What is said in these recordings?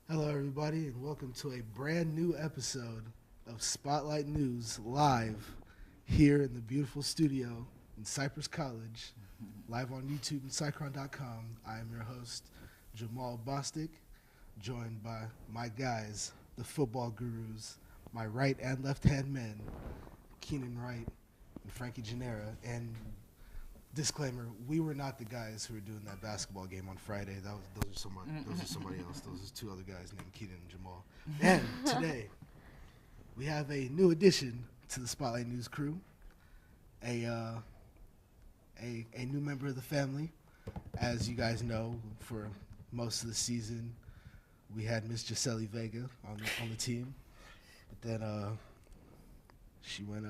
Hello, everybody, and welcome to a brand new episode of Spotlight News live here in the beautiful studio in Cypress College, live on YouTube and Cycron.com. I am your host, Jamal Bostic, joined by my guys, the football gurus, my right and left-hand men, Keenan Wright and Frankie Gennara. And disclaimer: we were not the guys who were doing that basketball game on Friday. Those are somebody else. Those are two other guys named Keenan and Jamal. And today, we have a new addition to the Spotlight News crew. A new member of the family. As you guys know, for most of the season, we had Miss Gisele Vega on the team. But then she went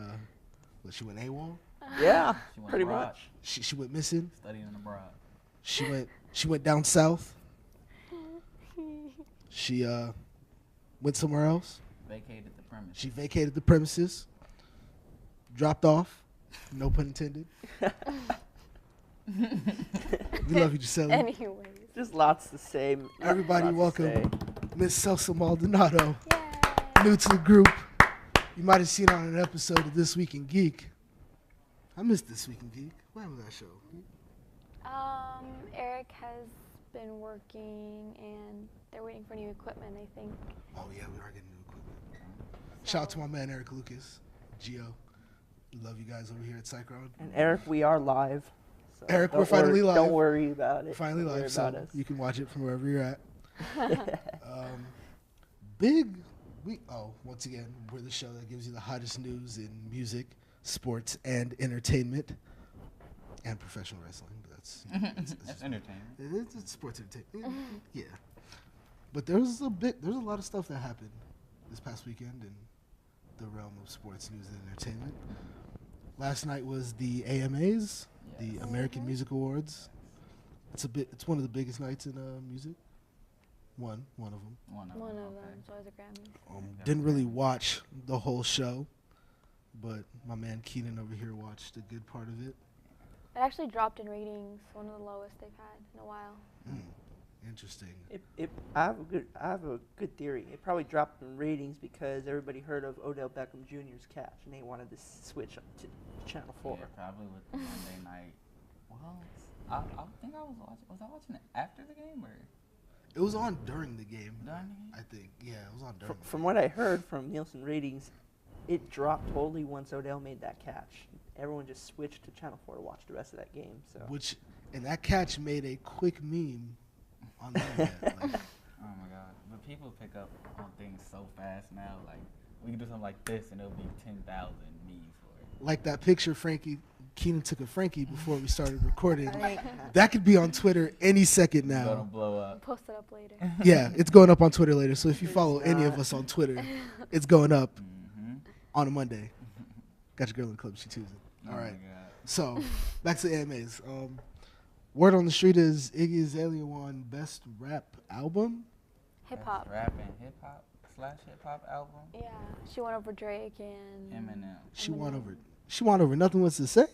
AWOL. Yeah, She pretty abroad. much. She went missing. Studying abroad. She went down south. She went somewhere else. Vacated the premise. She vacated the premises. Dropped off. No pun intended. We love you, Gisele. Anyways. Just lots to say. Everybody, lots to welcome say. Miss Celsa Maldonado, Yay. new to the group. You might have seen her on an episode of This Week in Geek. I missed This Week in Geek. What happened to that show? Eric has been working and they're waiting for new equipment, I think. Oh yeah, we are getting new equipment. Shout out to my man Eric Lucas, Gio. We love you guys over here at Cycron. And Eric, we are live. So Eric, don't we're finally live. Don't worry about it. We're finally Don't worry live, so about us. you can watch it from wherever you're at. Once again, we're the show that gives you the hottest news in music, sports, and entertainment, and professional wrestling. But That's entertainment. it's sports entertainment. Yeah. But there's a lot of stuff that happened this past weekend in the realm of sports news and entertainment. Last night was the AMAs, the American Music Awards. It's one of the biggest nights in music. One of them. One of them, so it's a Grammy. Didn't really watch the whole show, but my man Keenan over here watched a good part of it. It actually dropped in ratings, one of the lowest they've had in a while. Interesting. I have a good theory. It probably dropped in ratings because everybody heard of Odell Beckham Jr.'s catch and they wanted to switch up to Channel 4. Yeah, probably with the Monday night. Well, I think I was watching it after the game or It was on during the game, during the game? I think. Yeah, it was on during the From game. what I heard from Nielsen ratings, it dropped totally once Odell made that catch. Everyone just switched to Channel 4 to watch the rest of that game. So And that catch made a quick meme on the internet. Like, Oh my god. But people pick up on things so fast now. Like, we can do something like this and it'll be 10,000 memes for it. like that picture Keenan took of Frankie before we started recording. That could be on Twitter any second It's gonna now. blow up. Post it up later. Yeah, it's going up on Twitter later. So if you follow any of us on Twitter, it's going up Mm-hmm. on a Monday. Got your girl in the club, she Tuesday. Oh All my right. god. So back to the AMAs. Word on the street is Iggy Azalea won Best Rap Album. Hip hop. Best rap and hip hop / hip hop album. Yeah, she went over Drake and Eminem. She won over. Nothing was the same.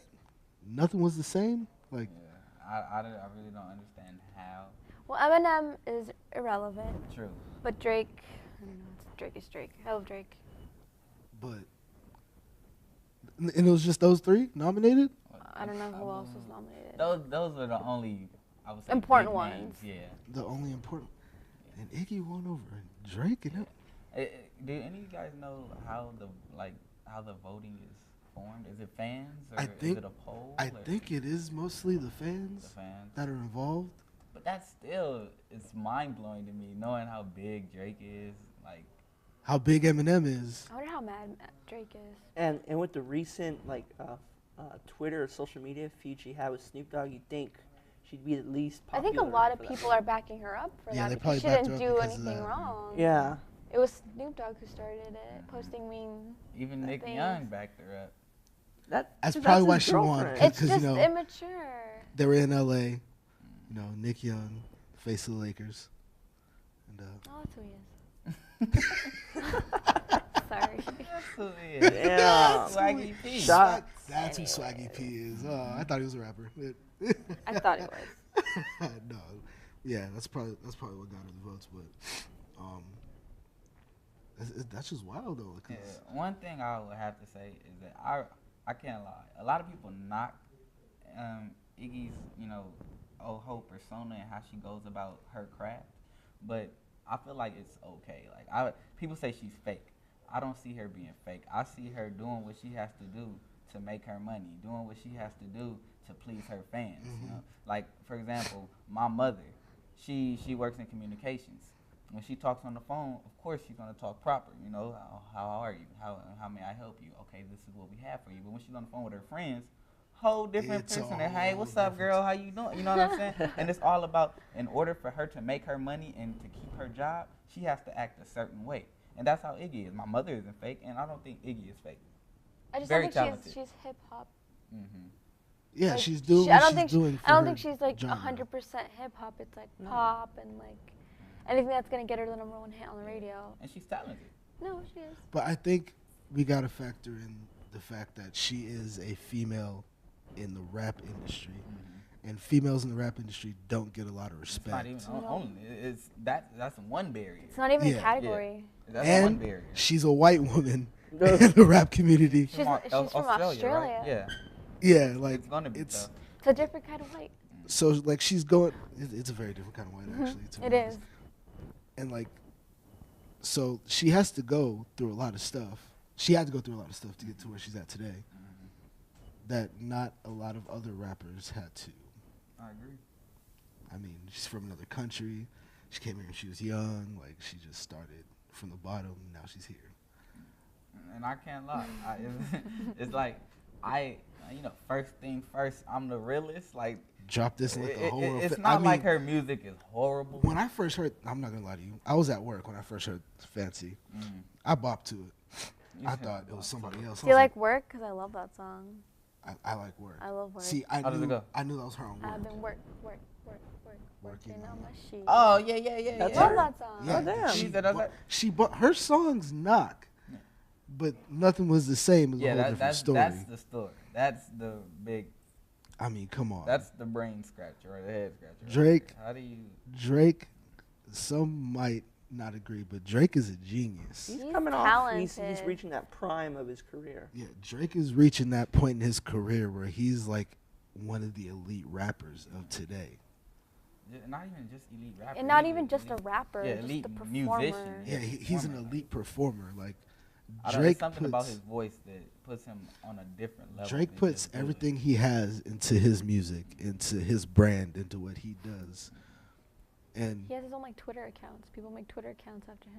Nothing was the same. Like, Yeah. I really don't understand how. Well, Eminem is irrelevant, True. but Drake, I don't know, Drake is Drake. I love Drake. but and it was just those three nominated. I don't know who else was nominated. Those are the only, I would say, Important big ones. names, Yeah. The only important. And Iggy won over Drake. And Do any of you guys know how the voting is formed? Is it fans or I think- is it a poll? I or think it is mostly the fans the fans. that are involved. But that's still, it's mind blowing to me knowing how big Drake is. Like, How big Eminem is. I wonder how mad Drake is. And with the recent Twitter or social media feud she had with Snoop Dogg, you'd think she'd be at least I popular. think a lot of for that people one. are backing her up for Yeah, they that probably because she backed her didn't up do because of anything that. wrong. Yeah. It was Snoop Dogg who started it, posting mean. even The Nick things. Young backed her up. That's dude, probably why his she won. girlfriend. It's 'cause, you just know, immature. They were in LA. You know, Nick Young, face of the Lakers. And Oh, that's who he is. Sorry. Damn. Swaggy P. Shot. that's who Swaggy P is. Oh, I thought he was a rapper. I thought it was. No, yeah, that's probably what got her the votes. But That's just wild though. Yeah, 'Cause one thing I would have to say is that I can't lie. A lot of people knock Iggy's whole persona and how she goes about her craft, but I feel like it's okay. Like people say she's fake. I don't see her being fake. I see her doing what she has to do to make her money, doing what she has to do to please her fans. You know, like for example, my mother, she works in communications. When she talks on the phone, of course she's gonna talk proper. You know, how are you? How may I help you? Okay, this is what we have for you. But when she's on the phone with her friends, whole different It's a person. Hey, whole what's up, different- girl? How you doing? You know what I'm saying? And it's all about, in order for her to make her money and to keep her job, she has to act a certain way. And that's how Iggy is. My mother isn't fake, and I don't think Iggy is fake. I just Very don't think talented. she's hip hop. Mm-hmm. yeah, Like, she's doing. I What don't she's think doing for I don't her think she's like genre. 100% hip hop. It's like No. pop and like anything that's gonna get her the number one hit on the radio. And she's talented. No, she is. But I think we gotta factor in the fact that she is a female in the rap industry, and females in the rap industry don't get a lot of It's respect. not even only. It's that's one barrier. It's not even Yeah. a category. That's one And barrier. she's a white woman in the rap community. She's from Australia. Right? Yeah. Yeah, like It's gonna be it's tough. It's a different kind of white. so like she's going. It's a very different kind of white actually. to be It honest. is. And like, so she has to go through a lot of stuff. She had to go through a lot of stuff to get to where she's at today. That not a lot of other rappers had to. I agree. I mean, she's from another country. She came here when she was young. Like, she just started from the bottom. Now she's here. And I can't lie. It's like first thing first. I'm the realest. Like Drop this and let the whole world. it's I not mean, like her music is horrible. When I first heard, I'm not gonna lie to you. I was at work when I first heard "Fancy." I bopped to it. You I said thought it was somebody else. Do you like Work? Because I love that song. I like work. I love Work. See, How does it go? I knew that was her on work. I've been working Working on my sheet. Oh yeah. That's Love her? that song. Yeah, Oh, damn. She bought her songs knock, but nothing was the same. It was a Yeah, whole different that's story. that's the story. That's the big. I mean, come on. That's the brain scratcher or the head scratcher. right Drake. there. How do you? Drake. Some might not agree, but Drake is a genius. He's He's coming off. He's talented. reaching that prime of his career. Yeah, Drake is reaching that point in his career where he's like one of the elite rappers of today. Not even just elite rapper. And not he's even an just a elite- rapper, Yeah, just elite a performer. musician. Yeah, he's an Performer, elite performer. Like I don't know, Drake there's something about puts his voice that puts him on a different level. Drake than puts just music. everything he has into his music, into his brand, into what he does. And He has his own like Twitter accounts. People make Twitter accounts after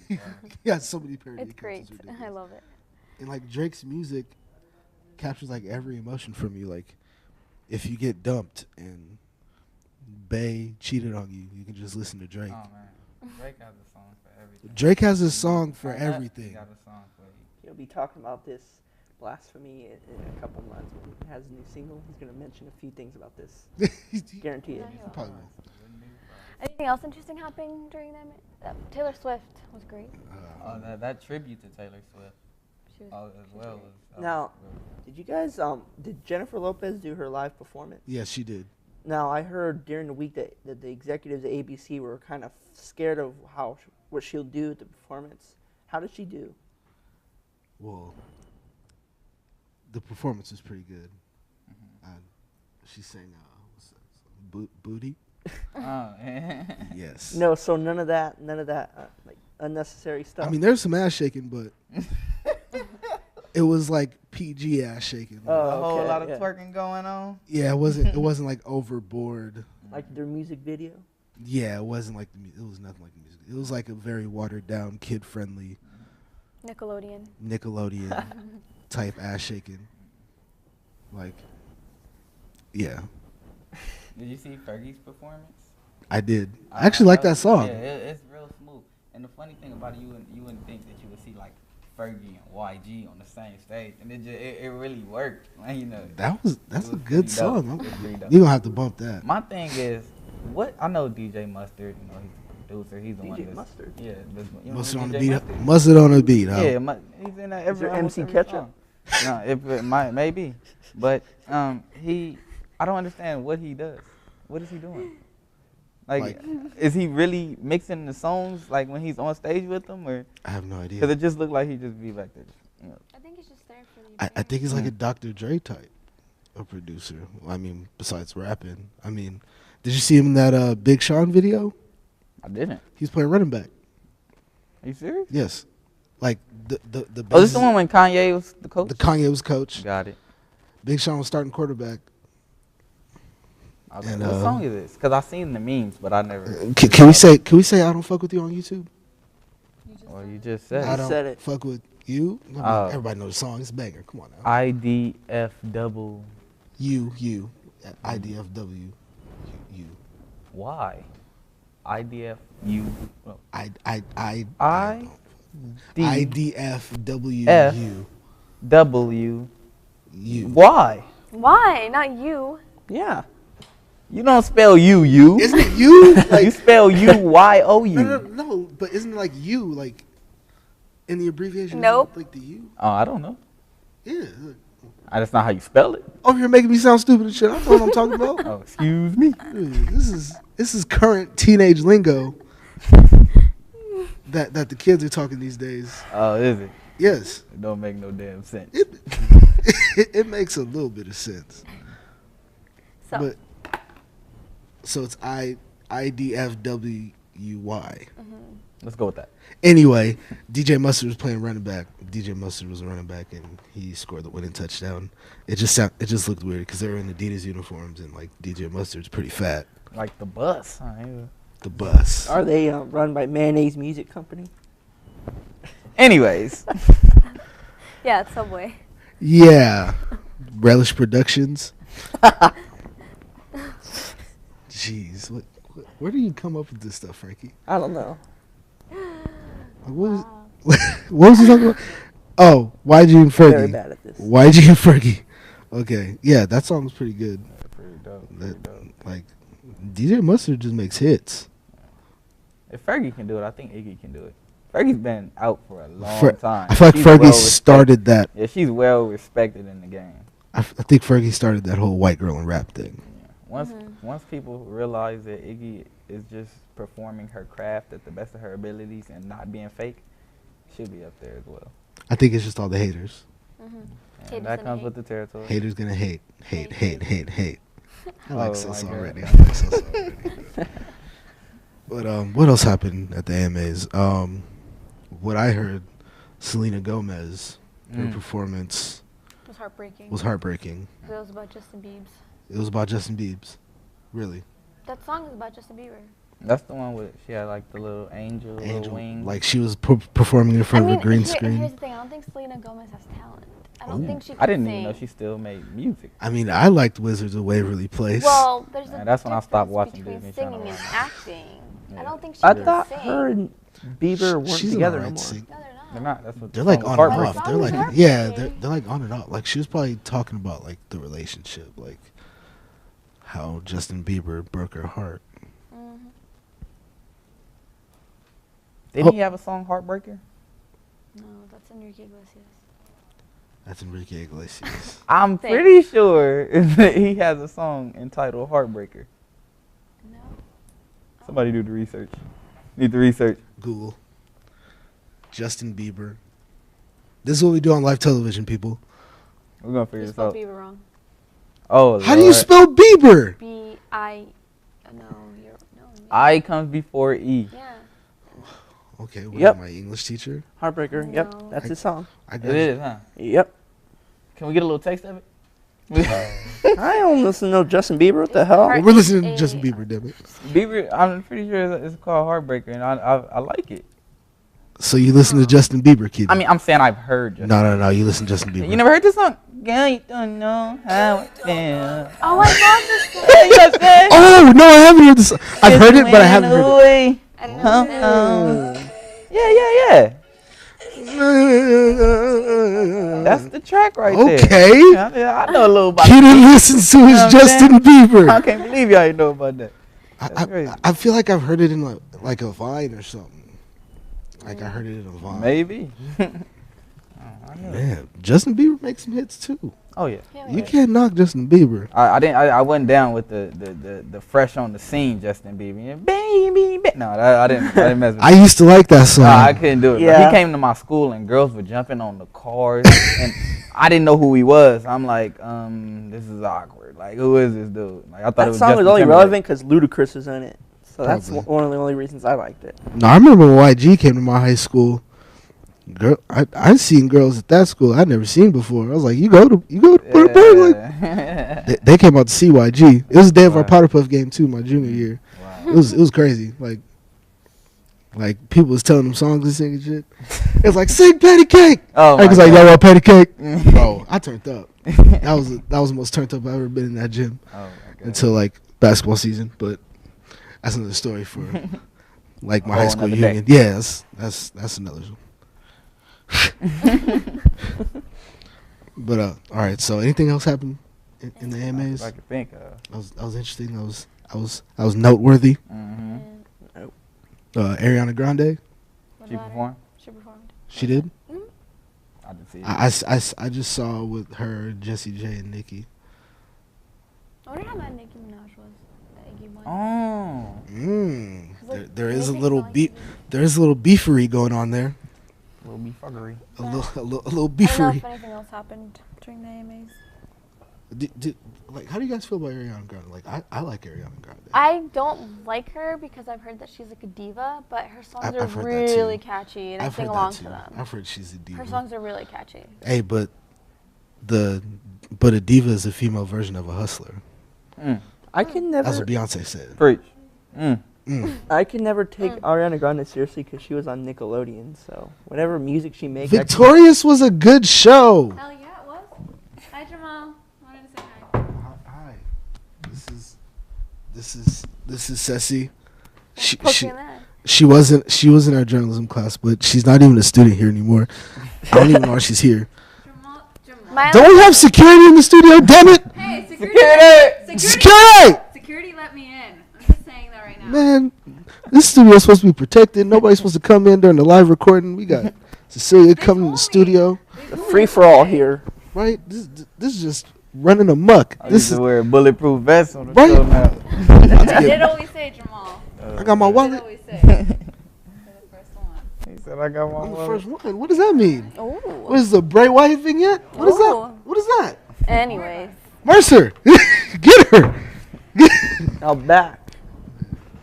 him. he has so many parody It's great. accounts, I ridiculous. love it. And like Drake's music captures like every emotion from you. Like if you get dumped and Bae cheated on you, you can just listen to Drake. Oh man, Drake has a song for everything. Drake has a song for Like that, everything. He got a song for you. He'll be talking about this blasphemy in a couple months when he has a new single. He's going to mention a few things about this. Guarantee it. Yeah, he will. Probably will. Anything else interesting happening during that? Taylor Swift was great. Oh, that tribute to Taylor Swift She was, as well was. Now, Did you guys, did Jennifer Lopez do her live performance? Yes, she did. Now, I heard during the week that the executives at ABC were kind of scared of what she'll do at the performance. How did she do? Well, the performance was pretty good. She sang, what's that song? Booty? Oh, Yes. No, so none of that, like unnecessary stuff. I mean, there's some ass shaking, but it was like PG ass shaking. Oh. a whole Okay, lot of yeah. twerking going on. Yeah, it wasn't like overboard. like their music video. Yeah, it wasn't like it was nothing like the music. It was like a very watered down, kid friendly Nickelodeon. Nickelodeon type ass shaking. Like, yeah, Did you see Fergie's performance? I did. I actually like that song. Yeah, it's real smooth. And the funny thing about it, you wouldn't think that you would see like Fergie and YG on the same stage, and it really worked. Like, you know, That's it a was good pretty dope. song. It was pretty dope. You gonna have to bump that. My thing is, what I know DJ Mustard, you know, he's the producer. He's the one DJ that's Mustard. yeah. You know Mustard on the DJ beat. Mustard? Mustard on the beat. Huh? Yeah, he's in that Is there almost MC every Ketchup? song. No, it might maybe, but I don't understand what he does. What is he doing? Like, is he really mixing the songs like when he's on stage with them, or? I have no idea. Because it just looked like he just be back there. You know. I think it's just there for the. I think he's like a Dr. Dre type of producer. I mean, besides rapping. I mean, did you see him in that Big Sean video? I didn't. He's playing running back. Are you serious? Yes. Like the Oh, this is the one when Kanye was the coach? The Kanye was coach. Got it. Big Sean was starting quarterback. Okay. And, What song is this? Because I seen the memes, but I never. Can we say I don't fuck with you on YouTube? Or you just said I it. don't said it. fuck with you. I mean, Oh. everybody knows the song. It's a banger. Come on now. IDF double. You. IDFW. You. Why? IDF U. Oh. I D IDFW. F. You. W. You. Why? Why? Not you. Yeah. You don't spell you. Isn't it you? You Like, spell U-Y-O-U. no. But isn't it like you? Like in the abbreviation? Nope. Like the U. Oh, I don't know. Yeah. Look. That's not how you spell it. Over here making me sound stupid and shit. I know what I'm talking about. Oh, excuse me. Dude, this is current teenage lingo that the kids are talking these days. Oh, is it? Yes, It don't make no damn sense. it makes a little bit of sense. So. But so it's IDFWY. Let's go with that. Anyway, DJ Mustard was playing running back. DJ Mustard was a running back, and he scored the winning touchdown. It just looked weird because they were in Adidas uniforms, and like DJ Mustard's pretty fat. Like the bus. Huh? Yeah. The bus. Are they run by Mayonnaise Music Company? Anyways. Yeah, it's Subway. Yeah. Relish Productions. Jeez, where do you come up with this stuff, Frankie? I don't know. Like, what was he talking about? Oh, YG and Very Fergie. bad at this. YG and Fergie. Okay, yeah, that song's pretty good. Pretty dope. Like, DJ Mustard just makes hits. If Fergie can do it, I think Iggy can do it. Fergie's been out for a long time. I feel like She's Fergie well-respected. started that. Yeah, she's well respected in the game. I think Fergie started that whole white girl and rap thing. Yeah. Once people realize that Iggy is just performing her craft at the best of her abilities and not being fake, she'll be up there as well. I think it's just all the haters. Haters And that gonna comes hate. with the territory. Haters gonna hate. I like Oh Sis my already. God. I like Sis already. But what else happened at the AMAs? What I heard, Selena Gomez, her performance It was heartbreaking. was heartbreaking. It was about Justin Bieber. It was about Justin Bieber. Really. That song is about Justin Bieber. That's the one with she had like the little angel wing. Like she was performing in front of a green screen. Here's the thing. I don't think Selena Gomez has talent. I don't think she can I didn't sing. even know she still made music. I mean, I liked Wizards of Waverly Place. Well, there's a Man, that's when I stopped difference watching between Disney singing Channel. and acting. Yeah. I don't think she I can thought sing. her and Bieber weren't She's an together no alright more. singer. No, they're not. They're not. That's what They're the like song on was and heartbreaking. off. They're like, Heartbreaking. yeah, they're like on and off. Like she was probably talking about like the relationship, like how Justin Bieber broke her heart. Mhm. Didn't he have a song Heartbreaker? No, that's Enrique Iglesias. That's Enrique Iglesias. I'm Thanks. pretty sure that he has a song entitled Heartbreaker. No. Somebody do the research. Need the research. Google. Justin Bieber. This is what we do on live television, people. We're gonna figure You this spelled out. Bieber wrong. Oh, How do you Lord. spell Bieber? B-I. No, you're no. I comes before E. Yeah. Okay, what Yep. am I, English teacher? Heartbreaker. No. Yep, that's his song. I It got is, huh? Yep. Can we get a little taste of it? I don't listen to no Justin Bieber. What the It's hell? hard- We're listening to A- Justin Bieber, damn it. Bieber, I'm pretty sure it's called Heartbreaker, and I like it. So you listen to Justin Bieber, Keith? I mean, I'm saying I've heard. no. You listen to Justin Bieber. You never heard this song? Girl, you don't know how it feels. Oh, I love this song. Yeah, you know what I'm saying? Oh no, I haven't heard this. I've heard it, but I haven't heard heard I didn't know that. Yeah. it. That's the track right there. Okay. I know a little about Keaton listens to his You know what I'm Justin I Bieber. can't believe y'all ain't know about that. That's crazy. I feel like I've heard it in like a Vine or something. Like I heard it in a Vine. Maybe. I knew it. Man, Justin Bieber makes some hits too. Oh yeah. Hell You yeah. can't knock Justin Bieber. I wasn't down with the fresh on the scene Justin Bieber. You know, baby, no, I didn't mess with. I used to like that song. Nah, I couldn't do it. Bro. Yeah. He came to my school and girls were jumping on the cars and I didn't know who he was. I'm like, this is awkward. Like, who is this dude? Like, I thought it That was song was Justin only Timberlake. relevant because Ludacris was in it. So that's Probably. one of the only reasons I liked it. No, I remember when YG came to my high school. Girl, I seen girls at that school I'd never seen before. I was like, you go to Butterburg? Like, Yeah. they came out to see YG. It was the day of our Wow. Powder Puff game too, my junior year. Wow. It was crazy. Like people was telling them songs and singing shit. It was like, sing Patty Cake. Oh, I was my like, God. y'all want Patty Cake? Bro, I turned up. That was the most turned up I've ever been in that gym Oh, my God. until like basketball season. But that's another story for like my A high whole school another day. union. Yeah, that's another. But all right. So anything else happened in the AMAs? I could think of. That was interesting. That was noteworthy. Mm-hmm. And Ariana Grande, what She about her? performed? She performed. she did. I didn't see it. I just saw with her, Jessie J, and Nicki. I wonder how mad Nicki Minaj was that Iggy won. Oh. Like, There is a anything little like beef. Iggy. There is a little beefery going on there. Little be fuckery. A little I don't know beefery. if anything else happened during the AMAs. Like, how do you guys feel about Ariana Grande? Like, I like Ariana Grande. I don't like her because I've heard that she's like a diva, but her songs I've are heard that too. really catchy, and I I've sing heard along that to too. them. I've heard she's a diva. Her songs are really catchy. Hey, but a diva is a female version of a hustler. I can That's never, what Beyonce said. Preach. I can never take Ariana Grande seriously because she was on Nickelodeon. So whatever music she makes, I can- Victorious was a good show. Hell yeah, it was. Hi, Jamal. Wanted to say hi. Hi. This is Ceci. Poking that. She was in our journalism class, but she's not even a student here anymore. I don't even know why she's here. My Don't we have security in the studio? Damn it! Hey, security! Security! Security let me in. I'm just saying that right now. Man, this studio is supposed to be protected. Nobody's supposed to come in during the live recording. We got Cecilia coming in the studio, a free for all here. right? This is just running amok. I This used is to wear a bulletproof vest on the Right. show now. I did always say Jamal. I got my I did wallet. always say. You're the first one. He said I got I'm one. the first one. What does that mean? Ooh. What is the Bray Wyatt vignette? What is that? Ooh. What is that? Anyways. Mercer, get her. Now back.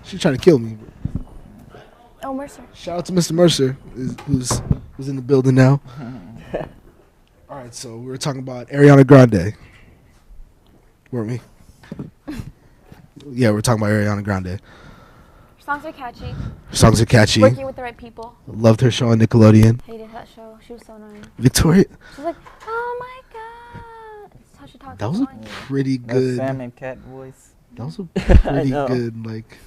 She's trying to kill me. Oh, Mercer. Shout out to Mr. Mercer, who's in the building now. All right, so we were talking about Ariana Grande, weren't we? Yeah, we're talking about Ariana Grande. Her songs are catchy. Her songs are catchy. Working with the right people. Loved her show on Nickelodeon. Hated that show. She was so annoying. Victoria, She was like, oh my god. That's how she talked. that was a online. pretty That good. Sam and Cat voice. That was a pretty know. good. Like,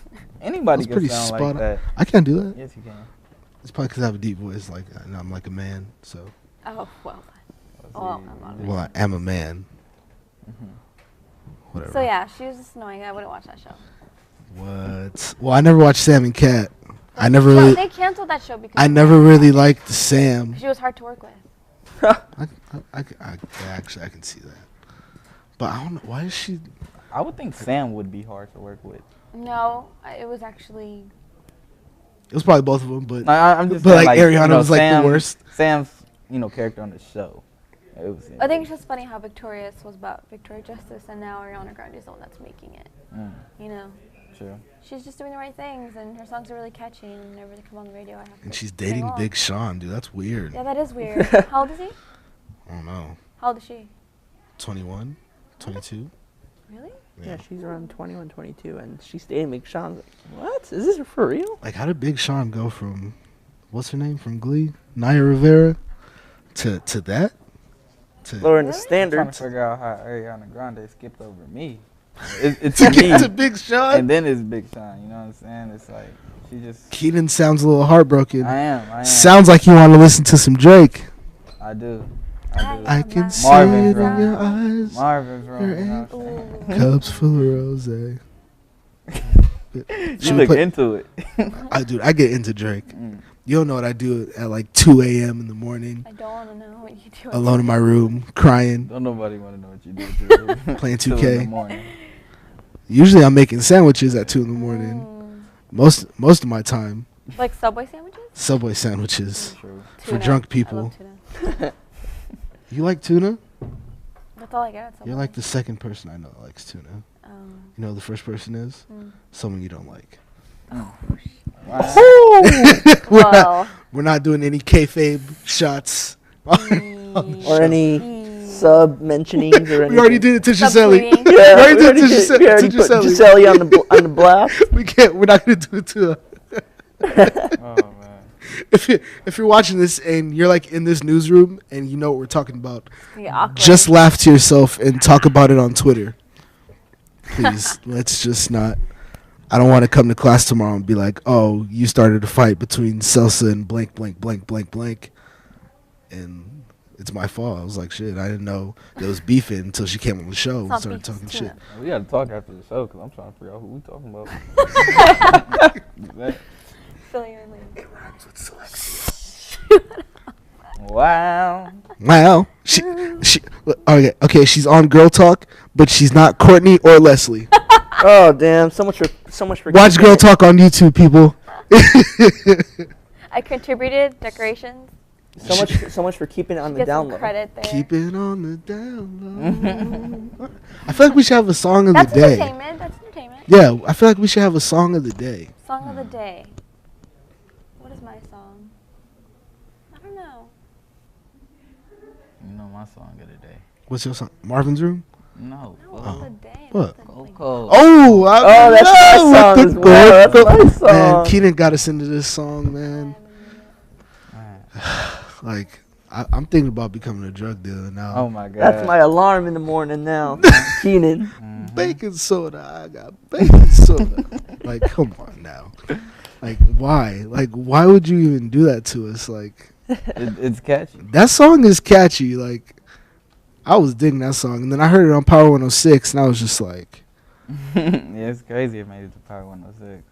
Anybody That's can pretty sound spot like on. that. I can't do that. Yes, you can. It's probably because I have a deep voice. Like, and I'm like a man. So, Oh, well. Let's Well, see. I'm not a well, I am a man. Mhm. Whatever. So yeah, she was just annoying. I wouldn't watch that show. What? Well, I never watched Sam and Cat. I never No, really. they canceled that show because I never really liked Sam. she was hard to work with. I actually I can see that, but I don't know why is she. I would think Sam would be hard to work with. No, it was actually. It was probably both of them, but I'm just but saying, like Ariana was like Sam, the worst. Sam's, character on the show. It was. I think it's just funny how Victorious was about Victoria Justice, and now Ariana Grande is the one that's making it. You know, True. she's just doing the right things, and her songs are really catchy. And whenever they come on the radio, I have to. And she's sing dating along. Big Sean, dude. That's weird. Yeah, that is weird. How old is he? I don't know. How old is she? 21, 22. Really? Yeah, she's around 21, 22, and she's dating Big Sean. Like, what? Is this for real? Like, how did Big Sean go from, what's her name from Glee, Naya Rivera, to that? To Lowering the Really? I'm trying to standards. figure out how Ariana Grande skipped over me. It's to me, get to Big Sean. and then it's Big Sean. You know what I'm saying? It's like she just. Keenan sounds a little heartbroken. I am. Sounds like you want to listen to some Drake. I do. I can see Marvin's it in wrong. your eyes. Marvin's wrong. You know what I'm saying? Cups full of rose. You look into it. I get into Drake. You don't know what I do at like 2 a.m. in the morning, I don't want to know what you do. alone in my room, crying, Don't nobody want to know what you do. Too. playing 2 in 2K. the morning. Usually I'm making sandwiches at 2 in the morning. Mm. Most of my time, Like Subway sandwiches? Subway sandwiches True. for Tuna. drunk I people. love tuna. You like tuna? That's all I get at Subway. You're like the second person I know that likes tuna. You know who the first person is? Mm. Someone you don't like. Wow. we're, Well. we're not doing any kayfabe shots. Or any sub-mentionings or anything. We already did it to Gisele. Subtweeting. We already we did it to did- we already put Gisele. Gisele on the blast. We can't. We're not gonna do it to her. Oh man. If you're watching this and you're like in this newsroom and you know what we're talking about, Yeah, awkward. just laugh to yourself and talk about it on Twitter. Please, let's just not. I don't want to come to class tomorrow and be like, "Oh, you started a fight between Celsa and blank, blank, blank, blank, blank," and it's my fault. I was like, "Shit, I didn't know there was beefing until she came on the show and It's not started beef, talking it's shit." tuna. We gotta talk after the show because I'm trying to figure out who we talking about. Fill you in later. Wow. Wow, she, okay. She's on Girl Talk, but she's not Courtney or Leslie. Oh damn! So much for Watch keeping Girl it- Talk on YouTube, people. I contributed decorations. So much for keeping it on the Get down some low. credit there. Keep it on the down low. I feel like we should have a song of That's the day. entertainment. That's entertainment. Yeah, I feel like we should have a song of the day. Song of the day. What is my song? I don't know. You know my song of the day. What's your song? Marvin's Room? No. No, fuck. of the day. What? Nothing Go like- cold. Oh, Oh, that's my love song with as the well. gold That's my cup. Man, song. Keenan got us into this song, man. Man. Like, I'm thinking about becoming a drug dealer now. Oh my god. That's my alarm in the morning now. Keenan. Mhm. Baking soda. I got baking soda. Like, come on now. Like, why? Like, why would you even do that to us? Like, It's catchy. that song is catchy. Like, I was digging that song. And then I heard it on Power 106, and I was just like, Yeah, it's crazy it made it to Power 106.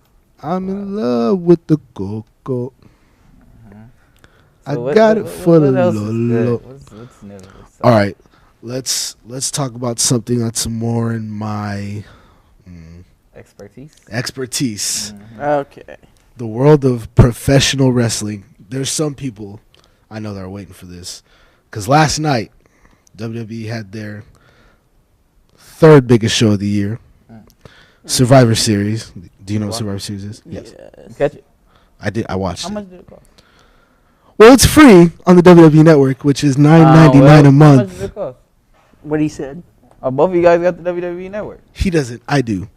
I'm in love with the cocoa. Mhm. I So got it for the what else is good? Lolo. What's new? What's All right, let's talk about something that's more in my Expertise. expertise. Mhm. Okay. The world of professional wrestling. There's some people I know that are waiting for this, because last night WWE had their third biggest show of the year, Survivor Series. Do you know what Survivor Series is? Yes. You catch it? I did. I watched How it. much did it cost? Well, it's free on the WWE Network, which is $9.99 a How much month. did it cost? What he said. Oh, both of you guys got the WWE Network. He doesn't. I do.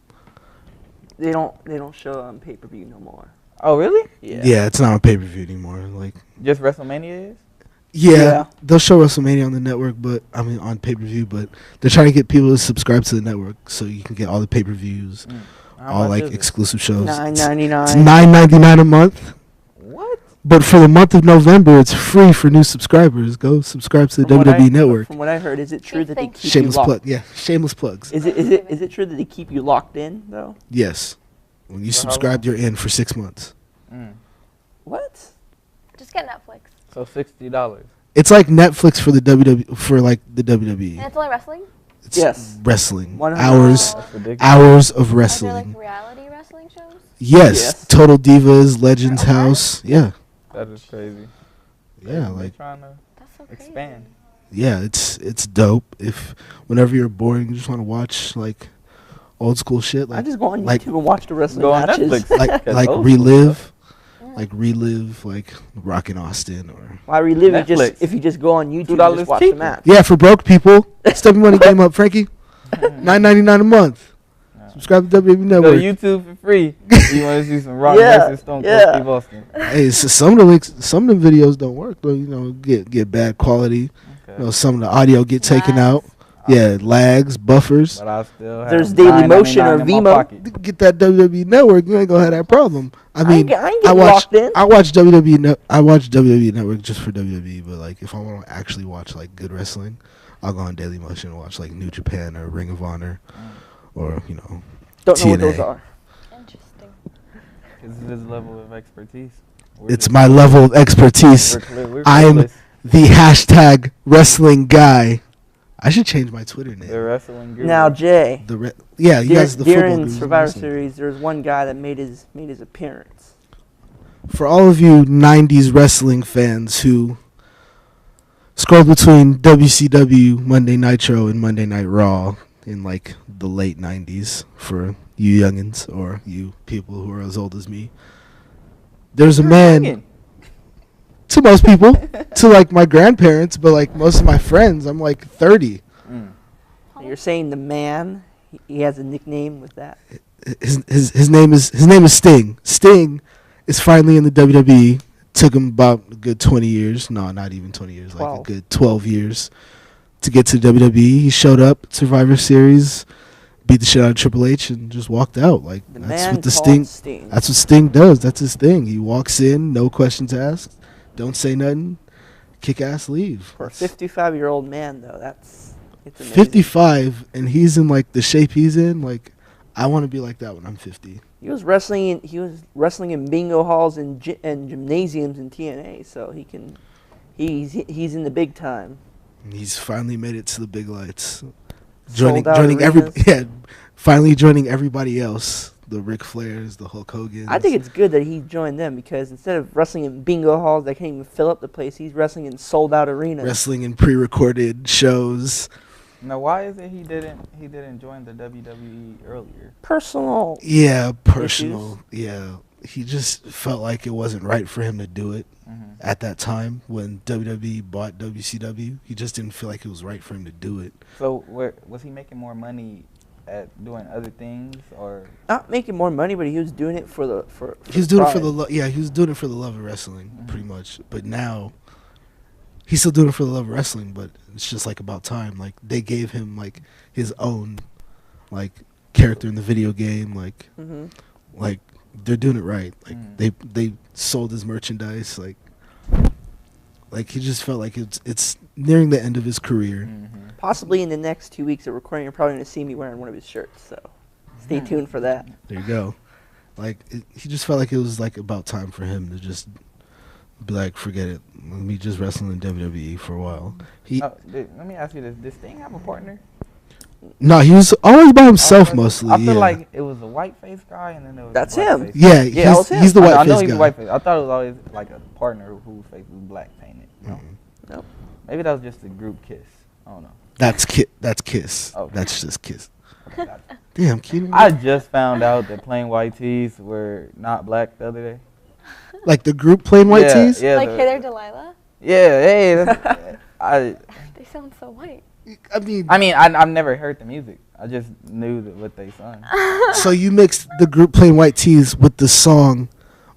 They don't show on pay-per-view no more. Oh, really? Yeah, it's not on pay per view anymore. Like, Just WrestleMania is? Yeah. they'll show WrestleMania on the network, but I mean on pay per view. But they're trying to get people to subscribe to the network so you can get all the pay per views, How all much like is it? exclusive shows. It's $9.99. $9.99 a month. What? But for the month of November, it's free for new subscribers. Go subscribe to the From what WWE I- Network. From what I heard, is it true that they keep Shameless you locked? plug. Yeah, shameless plugs. Is it true that they keep you locked in though? Yes. When you For how subscribe, you're in for 6 months. Mm. What? Just get Netflix. So $60. It's like Netflix for the for like the WWE. And it's only wrestling? It's Yes. wrestling. 100%. Hours That's ridiculous. hours of Are there wrestling. like reality wrestling shows? Yes. Yes. Total Divas, Legends Okay. House. Yeah. That is crazy. Yeah, They like trying to That's so crazy. expand. yeah, it's dope. If whenever you're bored, you just want to watch like old school shit, I like just go on like- YouTube and watch the wrestling Go on matches. Netflix. like That's like old school relive, Mm. like relive like Rock and Austin or Why relive it Netflix. if you just go on YouTube and $2 just watch the cheaper. match? yeah, for broke people. Step your money game up, Frankie. $9.99 a month. Yeah. Subscribe to WWE Go to Network. YouTube for free. You want to see some Rock Yeah, versus Stone Cold yeah. Steve Austin. Hey, so some of the links, some of the videos don't work though. You know, get bad quality. Okay. You know, some of the audio get taken Lags. out. Yeah, lags, buffers. But I still have There's Daily Motion or $9.99 in my Vimo. pocket. Get that WWE Network, you ain't gonna have that problem. I mean, I ain't I getting watch locked in. I watch I watch WWE Network just for WWE, but like if I want to actually watch like good wrestling, I'll go on Daily Motion and watch like New Japan or Ring of Honor or you know. Don't know what TNA. those are. Interesting. This is his level of expertise. It's my level of expertise. We're I'm clueless. the hashtag wrestling guy. I should change my Twitter The name. wrestling guru. Now, Jay, Yeah, you guys, the football during gurus and Survivor wrestling. Series, there was one guy that made his appearance. For all of you 90s wrestling fans who scrolled between WCW, Monday Nitro, and Monday Night Raw in like the late 90s, for you youngins or you people who are as old as me, there's a man, to most people, to like my grandparents, but like most of my friends, I'm like 30. Mm. You're saying the man, he has a nickname with that. His name is Sting. Sting is finally in the WWE. Took him about a good 20 years. No, not even 20 years. Like 12. a good 12 years to get to WWE. He showed up at Survivor Series, beat the shit out of Triple H, and just walked out. Like The that's man what the called Sting. That's what Sting does. That's his thing. He walks in, no questions asked, don't say nothing, kick ass, leave. For a 55-year-old man, though, it's amazing. 55, and he's in like the shape he's in. Like I want to be like that when I'm 50. He was wrestling in bingo halls and gymnasiums in TNA, so he's in the big time. And he's finally made it to the big lights. Sold out Joining arenas. finally joining everybody else. The Ric Flairs, the Hulk Hogan. I think it's good that he joined them because instead of wrestling in bingo halls that can't even fill up the place, he's wrestling in sold out arenas. wrestling in pre-recorded shows. Now, why is it he didn't join the WWE earlier? Personal. Yeah, personal. Yeah, he just felt like it wasn't right for him to do it at that time when WWE bought WCW. He just didn't feel like it was right for him to do it. So, was he making more money at doing other things, or Not making more money, but he was doing it for He was doing it for pride. he was doing it for the love of wrestling, pretty much. But now he's still doing it for the love of wrestling, but it's just like about time. Like they gave him like his own like character in the video game. Like Mhm. like they're doing it right. Like they sold his merchandise. Like he just felt like it's nearing the end of his career. Possibly in the next 2 weeks of recording, you're probably going to see me wearing one of his shirts. So stay tuned for that. There you go. Like he just felt like it was like about time for him to just be like, forget it. Let me just wrestle in WWE for a while. let me ask you this: Did Sting have a partner? No, he was always by himself mostly. I feel yeah. like it was a white face guy, and then there was That's a black him. face Yeah, guy. that was him. he's the white I face know he's guy. a white face. I thought it was always like a partner whose face was black painted. No. Nope. Maybe that was just a group kiss. I don't know. That's Kiss. Okay. That's just Kiss. Gotcha. Damn, Keenan. I just found out that plain white tees were not black the other day. Like the group playing white tees. Yeah, Like, hey there, Delilah. Yeah, hey. They sound so white. I mean, I've never heard the music. I just knew what they sung. so you mixed the group playing white tees with the song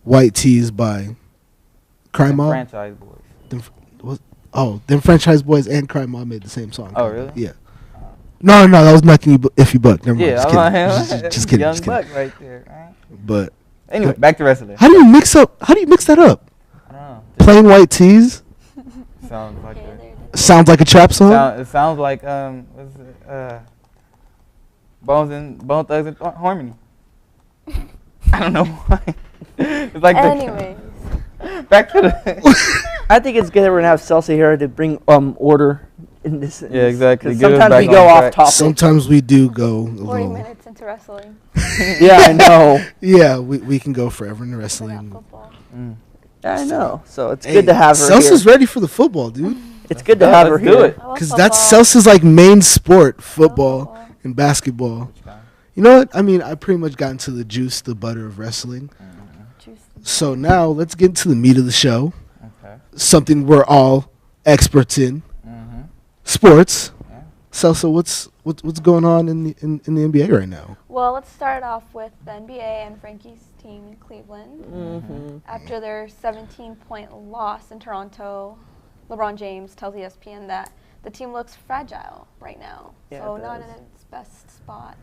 "White Tees" by Crime Mob. Franchise Boys. Then Franchise Boys and Crime Mob made the same song. Oh, really? Yeah. No, that was Nucky If You Buck. Never mind. Yeah, Just kidding. Young Just kidding. Buck right there. Right? But Anyway, back to wrestling. how do you mix that up? I don't know. Plain white tees Sounds like Hey a, there, sounds like a trap song. it sounds like what's it, Bone Thugs and Harmony. I don't know why. It's like Anyways. back to the. I think it's good that we're going to have Celsa here to bring order in this. Yeah, exactly. 'Cause Get us sometimes back we on go off track. topic. Sometimes we do go a 40 little. minutes into wrestling. Yeah, I know. Yeah, we can go forever in We're not wrestling. football. I know. So it's Hey, good to have her Celsa's here. ready for the football, dude. It's good to have her Let's do here. it. I love Because that's football. Celsa's like main sport, I love football and basketball. You know what? I mean, I pretty much got into the juice, the butter of wrestling. Juice. So now let's get into the meat of the show. Okay. Something we're all experts in, Mm-hmm. sports. Yeah. Celsa, what's going on in the NBA right now? Well, let's start off with the NBA and Frankie's team in Cleveland. Mm-hmm. After their 17-point loss in Toronto, LeBron James tells ESPN that the team looks fragile right now. Yeah, So it not in does. its best spot.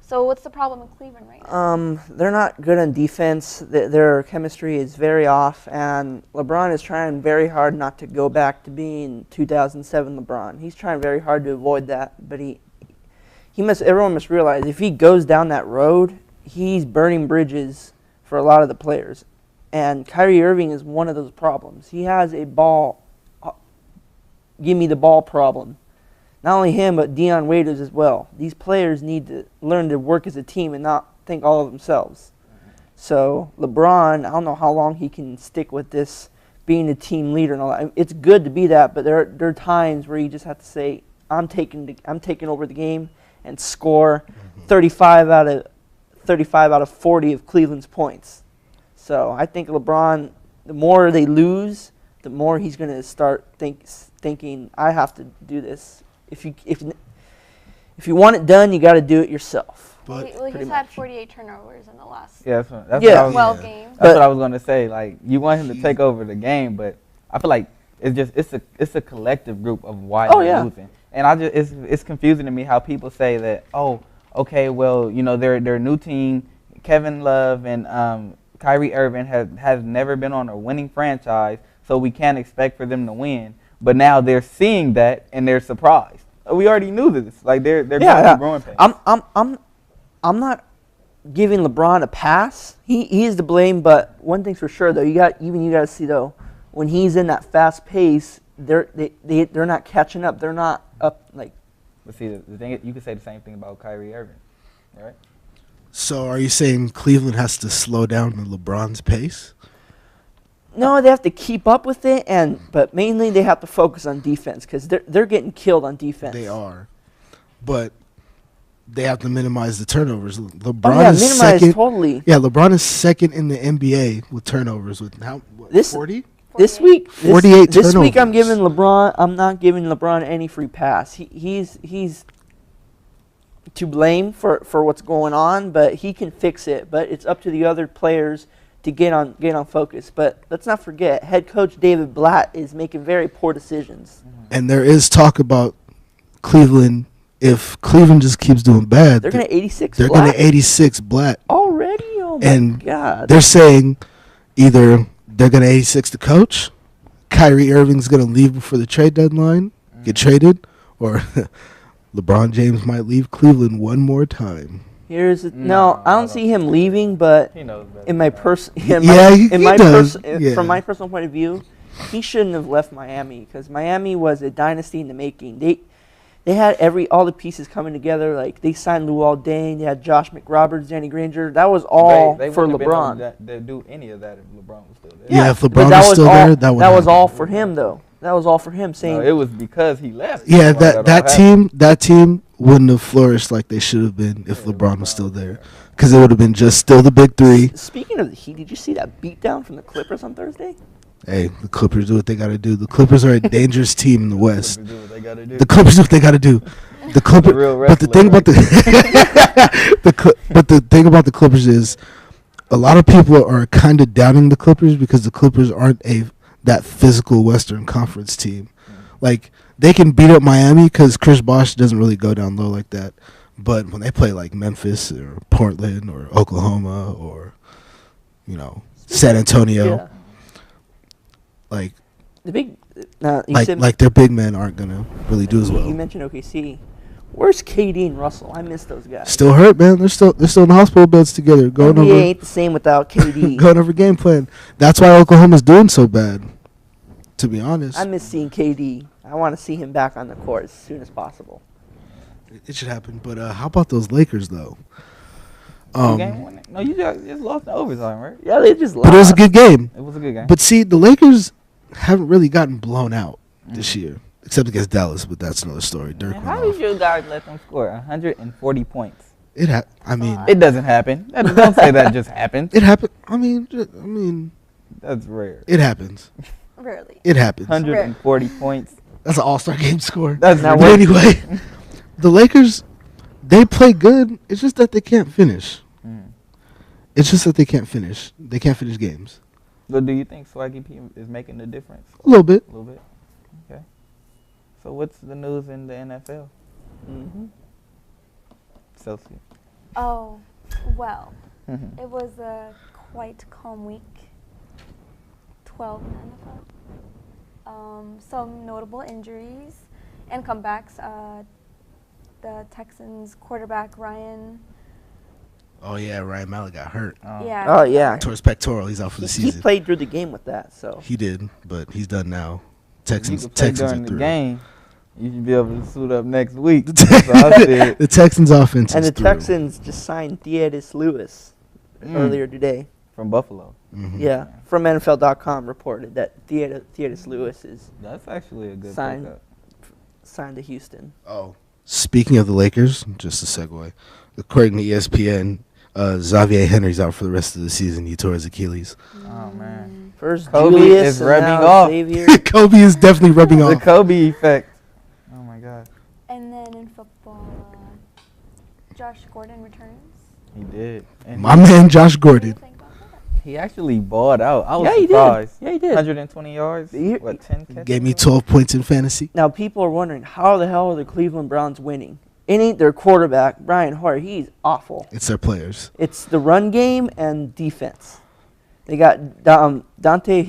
So what's the problem in Cleveland right now? They're not good on defense. Their chemistry is very off, and LeBron is trying very hard not to go back to being 2007 LeBron. He's trying very hard to avoid that, but everyone must realize if he goes down that road, he's burning bridges for a lot of the players. And Kyrie Irving is one of those problems. He has a give me the ball problem. Not only him, but Dion Waiters as well. These players need to learn to work as a team and not think all of themselves. So LeBron, I don't know how long he can stick with this being a team leader and all that. It's good to be that, but there are times where you just have to say, I'm taking over the game and score 35 out of 40 of Cleveland's points. So I think LeBron, the more they lose, the more he's going to start thinking, I have to do this. If you want it done, you got to do it yourself. Well, he's had 48 turnovers in the last That's what I was, 12 games. That's what I was going to say. Like, you want him to take over the game, but I feel like it's a collective group of why they're losing. And it's confusing to me how people say that, oh, okay, well, you know, they're a new team. Kevin Love and Kyrie Irving has never been on a winning franchise, so we can't expect for them to win. But now they're seeing that and they're surprised. We already knew this. Like they're growing pains. I'm not giving LeBron a pass. He is to blame, but one thing's for sure though, you got to see though, when he's in that fast pace, they're not catching up. They're not up like. But see, the thing is, you could say the same thing about Kyrie Irving, right? So are you saying Cleveland has to slow down to LeBron's pace? No, they have to keep up with it, but mainly they have to focus on defense because they're getting killed on defense. They are, but they have to minimize the turnovers. LeBron is second. Totally. Yeah, LeBron is second in the NBA with turnovers. With 40? This week, 48 this week I'm turnovers. I'm not giving LeBron any free pass. He's to blame for what's going on, but he can fix it. But it's up to the other players to get on focus. But let's not forget, head coach David Blatt is making very poor decisions. And there is talk about Cleveland. If Cleveland just keeps doing bad, they're going to 86 They're going to 86 Blatt. Already? Oh, my God. They're saying either they're going to 86 the coach, Kyrie Irving's going to leave before the trade deadline, get traded, or LeBron James might leave Cleveland one more time. No, I don't see him leaving, but He knows better. in my from my personal point of view, he shouldn't have left Miami because Miami was a dynasty in the making. They had all the pieces coming together. Like they signed Luol Deng, they had Josh McRoberts, Danny Granger. That was all they for wouldn't have LeBron. been able to do any of that if LeBron was still there. Yeah, if but LeBron was still there, that would was happen. all for him though. That was all for him saying. No, it was because he left. Yeah, That's why that team wouldn't have flourished like they should have been if LeBron was still there, because it would have been just still the big three. Speaking of the Heat, did you see that beatdown from the Clippers on Thursday? Hey, the Clippers do what they got to do. The Clippers are a dangerous team in the West. Clippers do what they gotta do. The Clippers do what they got to do. The Clippers, but the thing about the thing about the Clippers is, a lot of people are kind of doubting the Clippers because the Clippers aren't that physical Western Conference team. Like they can beat up Miami because Chris Bosh doesn't really go down low like that. But when they play like Memphis or Portland or Oklahoma or San Antonio, like the big like their big men aren't gonna really do as well. You mentioned OKC. Where's KD and Russell? I miss those guys. Still hurt, man. They're still in the hospital beds together. NBA ain't the same without KD. Going over game plan. That's why Oklahoma's doing so bad. To be honest, I miss seeing KD. I want to see him back on the court as soon as possible. It should happen. But how about those Lakers though? Game winning? No, you just lost the overtime, right? Yeah, they just lost. But it was a good game. It was a good game. But see, the Lakers haven't really gotten blown out this year, except against Dallas. But that's another story. Dirk Man, went how did off. you guys let them score 140 points? It doesn't happen. Don't say that just happened. It happened. I mean, That's rare. it happens. Rarely. It happens. 140 points. That's an all-star game score. That's Now But wait. anyway, the Lakers, they play good. It's just that they can't finish. It's just that they can't finish. They can't finish games. So do you think Swaggy P is making the difference? A little bit. A little bit. Okay. So what's the news in the NFL? Mm-hmm. Celsius. Oh, well, it was a quite calm week. 12 in the NFL. Some notable injuries and comebacks. The Texans quarterback Ryan Oh yeah, Ryan Mallett got hurt. Yeah. Oh, yeah. Tore his pectoral. He's out for the He season. played through the game with that, so. He did, but he's done now. You Texans can play are during the through. game. You should be able to suit up next week. The That's what I said. the Texans offense And is the through. Texans just signed Theodis Lewis earlier today. From Buffalo. Mhm. Yeah, from NFL.com reported that Theodis Lewis is That's actually a good Signed. pickup. signed to Houston. Oh, speaking of the Lakers, just a segue. According to ESPN, Xavier Henry's out for the rest of the season. He tore his Achilles. Oh, man. First Kobe Julius is and rubbing now off. Xavier. Kobe is definitely rubbing The off. Kobe effect. Oh, my God. And then in football, Josh Gordon returns. He did. And My man Josh What do you Gordon. think about that? he actually balled out. I was Yeah, he did. surprised. Yeah, he did. 120 yards. He- 10 catches? Gave me 12 points in fantasy. Now people are wondering how the hell are the Cleveland Browns winning? It ain't their quarterback, Brian Hoyer. He's awful. It's their players. It's the run game and defense. They got Dante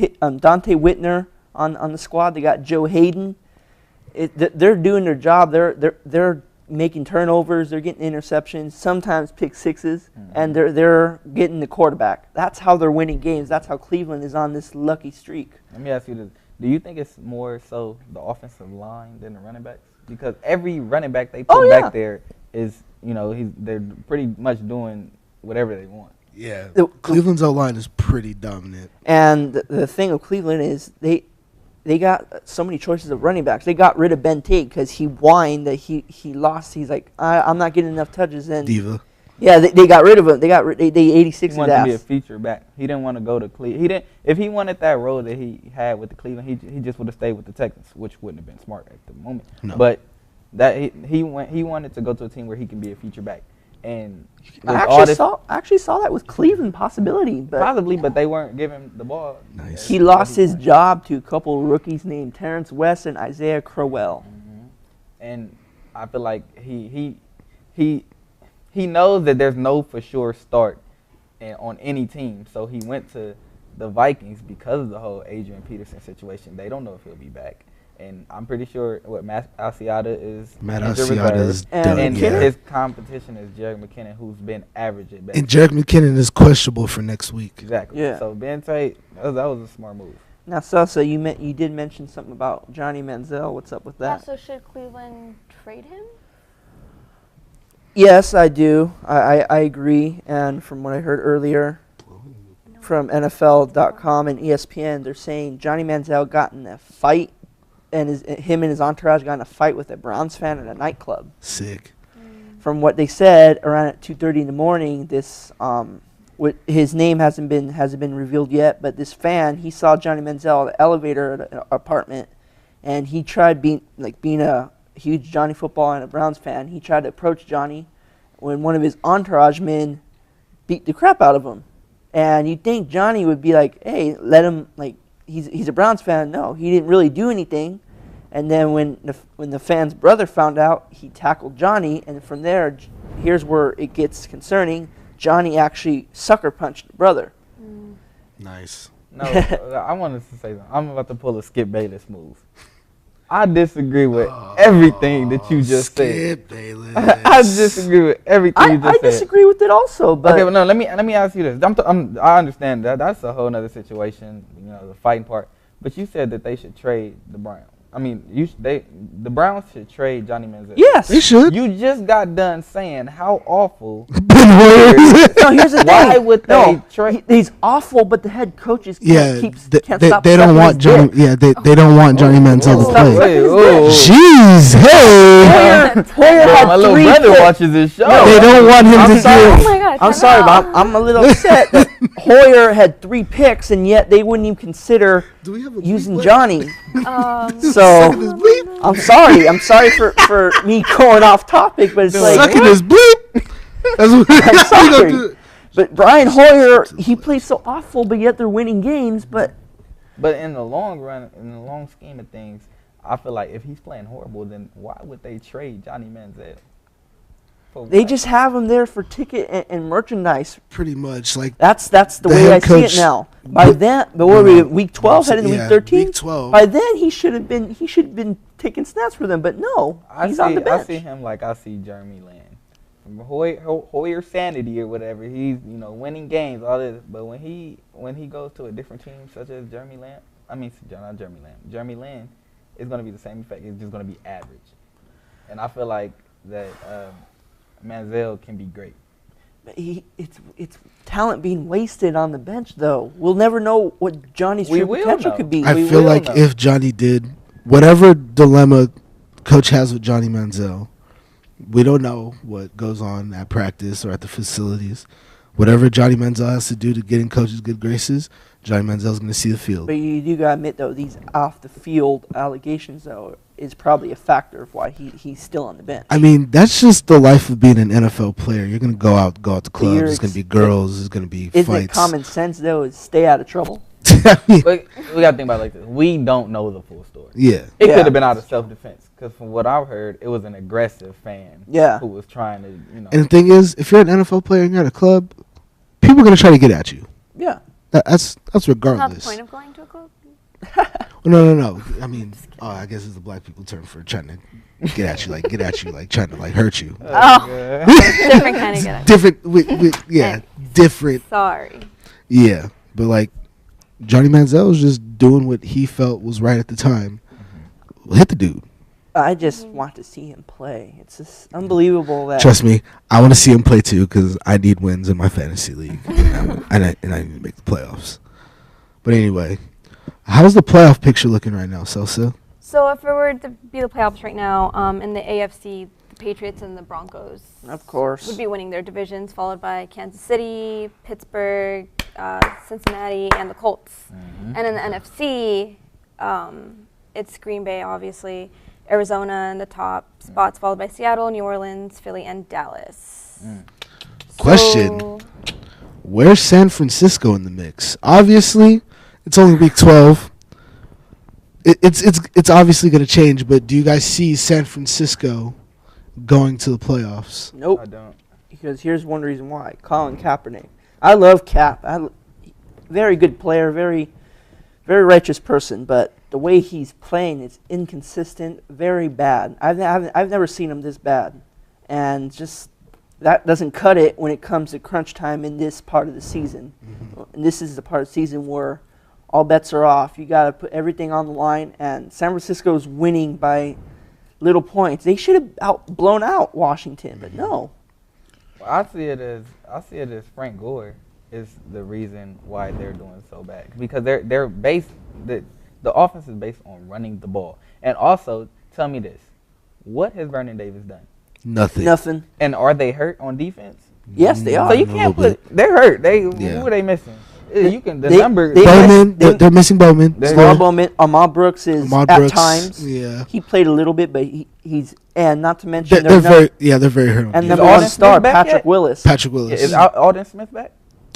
Whitner on the squad. They got Joe Hayden. They're doing their job. They're making turnovers. They're getting interceptions. Sometimes pick sixes, and they're getting the quarterback. That's how they're winning games. That's how Cleveland is on this lucky streak. Let me ask you this. Do you think it's more so the offensive line than the running backs? Because every running back they put back there is, they're pretty much doing whatever they want. Yeah. The- Cleveland's O-line is pretty dominant. And the thing of Cleveland is they got so many choices of running backs. They got rid of Ben Tate because he whined that he lost. He's like, I'm not getting enough touches. And Diva. yeah, they got rid of him. They 86 He his wanted to be a ass. feature back. He didn't want to go to Cleveland. He didn't. If he wanted that role that he had with the Cleveland, he just would have stayed with the Texans, which wouldn't have been smart at the moment. No. But that he wanted to go to a team where he can be a feature back. And I with all this, actually saw that with Cleveland possibility, but possibly, but they weren't giving him the ball. Nice. he lost his job to a couple of rookies named Terrence West and Isaiah Crowell. And I feel like he knows that there's no for sure start on any team. So he went to the Vikings because of the whole Adrian Peterson situation. They don't know if he'll be back. And I'm pretty sure Matt Asiata is Matt injured Asiata reserve. is And done. And Yeah. his competition is Jerick McKinnon, who's been average at best. And Jerick McKinnon is questionable for next week. Exactly. Yeah. So Ben Tate, that was a smart move. Now, Salsa, you did mention something about Johnny Manziel. What's up with Yeah, that? so should Cleveland trade him? Yes, I do. I agree. And from what I heard earlier from NFL.com and ESPN, they're saying Johnny Manziel got in a fight, and him and his entourage got in a fight with a Browns fan at a nightclub. Sick. From what they said, around at 2:30 in the morning, this his name hasn't been revealed yet, but this fan, he saw Johnny Manziel at the elevator at an apartment, and he tried being a huge Johnny football and a Browns fan. He tried to approach Johnny when one of his entourage men beat the crap out of him. And you'd think Johnny would be like, hey, let him, like, he's a Browns fan. No, he didn't really do anything. And then when the fan's brother found out, he tackled Johnny, and from there, here's where it gets concerning. Johnny actually sucker punched the brother. Nice. No, I wanted to say something. I'm about to pull a Skip Bayless move. I disagree with everything that you just said. Skip Bayless. I disagree with everything you just I said. disagree with it also, but Okay, but no, let me ask you this. I understand that that's a whole other situation, the fighting part. But you said that they should trade the Browns. I mean, the Browns should trade Johnny Manziel. yes. They should. You just got done saying how awful. Ben Hoyer. No, here's the thing. Why would they trade? He's awful, but the head coaches Yeah, can't they stop don't sucking want his Johnny. dick. Yeah, they don't want Johnny Manziel to Stop play. sucking his Wait, dick. Jeez, hey. Hoyer had My little 3 brother picks. watches this show. They don't want him to sorry. Oh do. my God! I'm time sorry, out. but I'm a little upset that Hoyer had 3 picks, and yet they wouldn't even consider Do we have a using bleep Johnny. Sucking So his bleep. I'm sorry for me going off topic, but it's like, Sucking his bleep. That's what I'm we sorry. gonna do. But Brian Hoyer, he plays so awful, but yet they're winning games. But But in the long run, in the long scheme of things, I feel like if he's playing horrible, then why would they trade Johnny Manziel? For they what? just have him there for ticket and merchandise. Pretty much like That's the The way head I see it coach- now. By then, but what were we, week 12 heading to yeah, week 13? Week 12. By then he should have been taking snaps for them, but no, I he's on the bench. I see him like I see Jeremy Lin from Hoyer sanity or whatever. He's winning games, all this. But when he goes to a different team such as Jeremy Lin, it's gonna be the same effect. It's just gonna be average. And I feel like that Manziel can be great. But it's talent being wasted on the bench, though. We'll never know what Johnny's true potential could be. I feel like if Johnny did whatever dilemma coach has with Johnny Manziel, we don't know what goes on at practice or at the facilities. Whatever Johnny Manziel has to do to get in coach's good graces, Johnny Manziel's going to see the field. But you do got to admit, though, these off-the-field allegations, though, is probably a factor of why he's still on the bench. I mean, that's just the life of being an NFL player. You're going to go out to clubs. There's going to be girls. There's going to be fights. Isn't it common sense, though, is stay out of trouble? But we got to think about it like this. We don't know the full story. Yeah. It could have been out of self-defense. Because from what I've heard, it was an aggressive fan who was trying to, And the thing is, if you're an NFL player and you're at a club, people are going to try to get at you. Yeah. That's regardless. Not the point of going to a club. No. I mean, I guess it's the black people term for trying to get at you, trying to hurt you. Oh, different kind of get. Different, different. Sorry. Yeah, but like Johnny Manziel was just doing what he felt was right at the time. Hit the dude. I just want to see him play. It's just unbelievable that. Trust me, I want to see him play too because I need wins in my fantasy league, and I need to make the playoffs. But anyway, how's the playoff picture looking right now, Celsa? So if it were to be the playoffs right now, in the AFC, the Patriots and the Broncos, of course, would be winning their divisions, followed by Kansas City, Pittsburgh, Cincinnati, and the Colts. Mm-hmm. And in the NFC, it's Green Bay, obviously, Arizona in the top spots, followed by Seattle, New Orleans, Philly, and Dallas. Question: where's San Francisco in the mix? Obviously, it's only week 12. It's obviously going to change, but do you guys see San Francisco going to the playoffs? Nope. I don't. Because here's one reason why. Colin Kaepernick. I love Cap. Very good player, very, very righteous person, but the way he's playing is inconsistent, very bad. I've never seen him this bad. And just that doesn't cut it when it comes to crunch time in this part of the season. Mm-hmm. And this is the part of the season where all bets are off. You got to put everything on the line, and San Francisco's winning by little points. They should have blown out Washington, but no. Well, I see it as Frank Gore is the reason why they're doing so bad, because they're based the offense is based on running the ball. And also, tell me this: what has Vernon Davis done? Nothing. And are they hurt on defense? Yes, they are. So you can't they're hurt. Who are they missing? Bowman. They're missing Bowman. Bowman. Ahmad Brooks is at times. Yeah. He played a little bit, but he's and not to mention they're very hurt. And number one star Patrick Willis. Is Alden Smith back?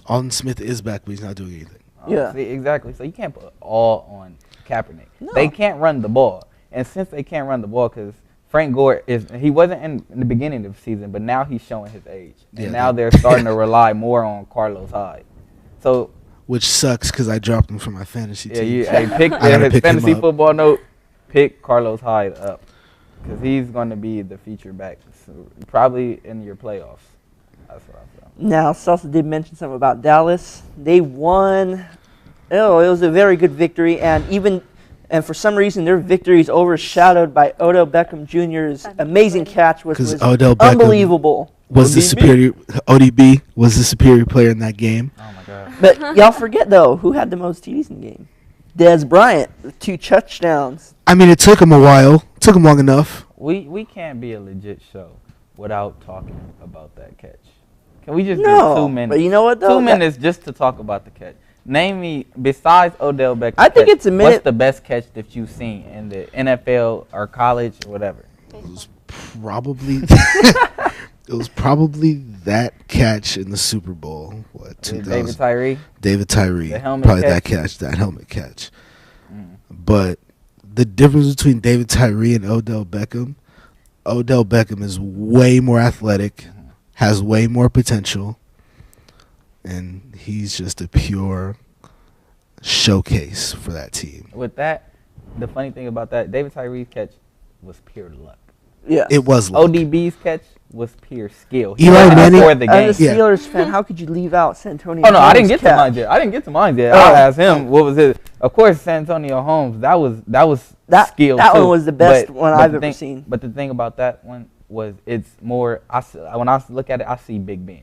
Alden Smith is back, but he's not doing anything. Yeah. See, exactly. So you can't put all on Kaepernick. No. They can't run the ball, and since they can't run the ball, because Frank Gore he wasn't in the beginning of the season, but now he's showing his age, and now they're starting to rely more on Carlos Hyde. So. Which sucks because I dropped him from my fantasy team. Pick his fantasy football note. Pick Carlos Hyde up because he's going to be the feature back, probably in your playoffs. That's what I feel. Now, Salsa did mention something about Dallas. They won. Oh, it was a very good victory, and for some reason their victory is overshadowed by Odell Beckham Jr.'s amazing catch, which was unbelievable. Was ODB was the superior player in that game. Oh my God! But y'all forget though, who had the most TDs in the game? Dez Bryant with 2 touchdowns. I mean, it took him a while. It took him long enough. We can't be a legit show without talking about that catch. Can we just do 2 minutes? But you know what though? 2 minutes just to talk about the catch. Name me, besides Odell Beckham. I think it's a minute. What's the best catch that you've seen in the NFL or college or whatever? It was probably that catch in the Super Bowl. What, 2000? David Tyree? David Tyree. The helmet probably catch? that helmet catch. But the difference between David Tyree and Odell Beckham is way more athletic, has way more potential, and he's just a pure showcase for that team. With that, the funny thing about that, David Tyree's catch was pure luck. Yeah. It was luck. ODB's catch was pure skill. He Eli did it Manning- before the game. As a Yeah. Steelers fan, how could you leave out Santonio? Oh no, I didn't Holmes' get to mine catch? yet. I didn't get to mine yet. Oh. I asked him what was it. Of course, Santonio Holmes. That was skill. That too. one was the best one but I've the ever thing- seen. But the thing about that one was it's more. When I look at it, I see Big Ben.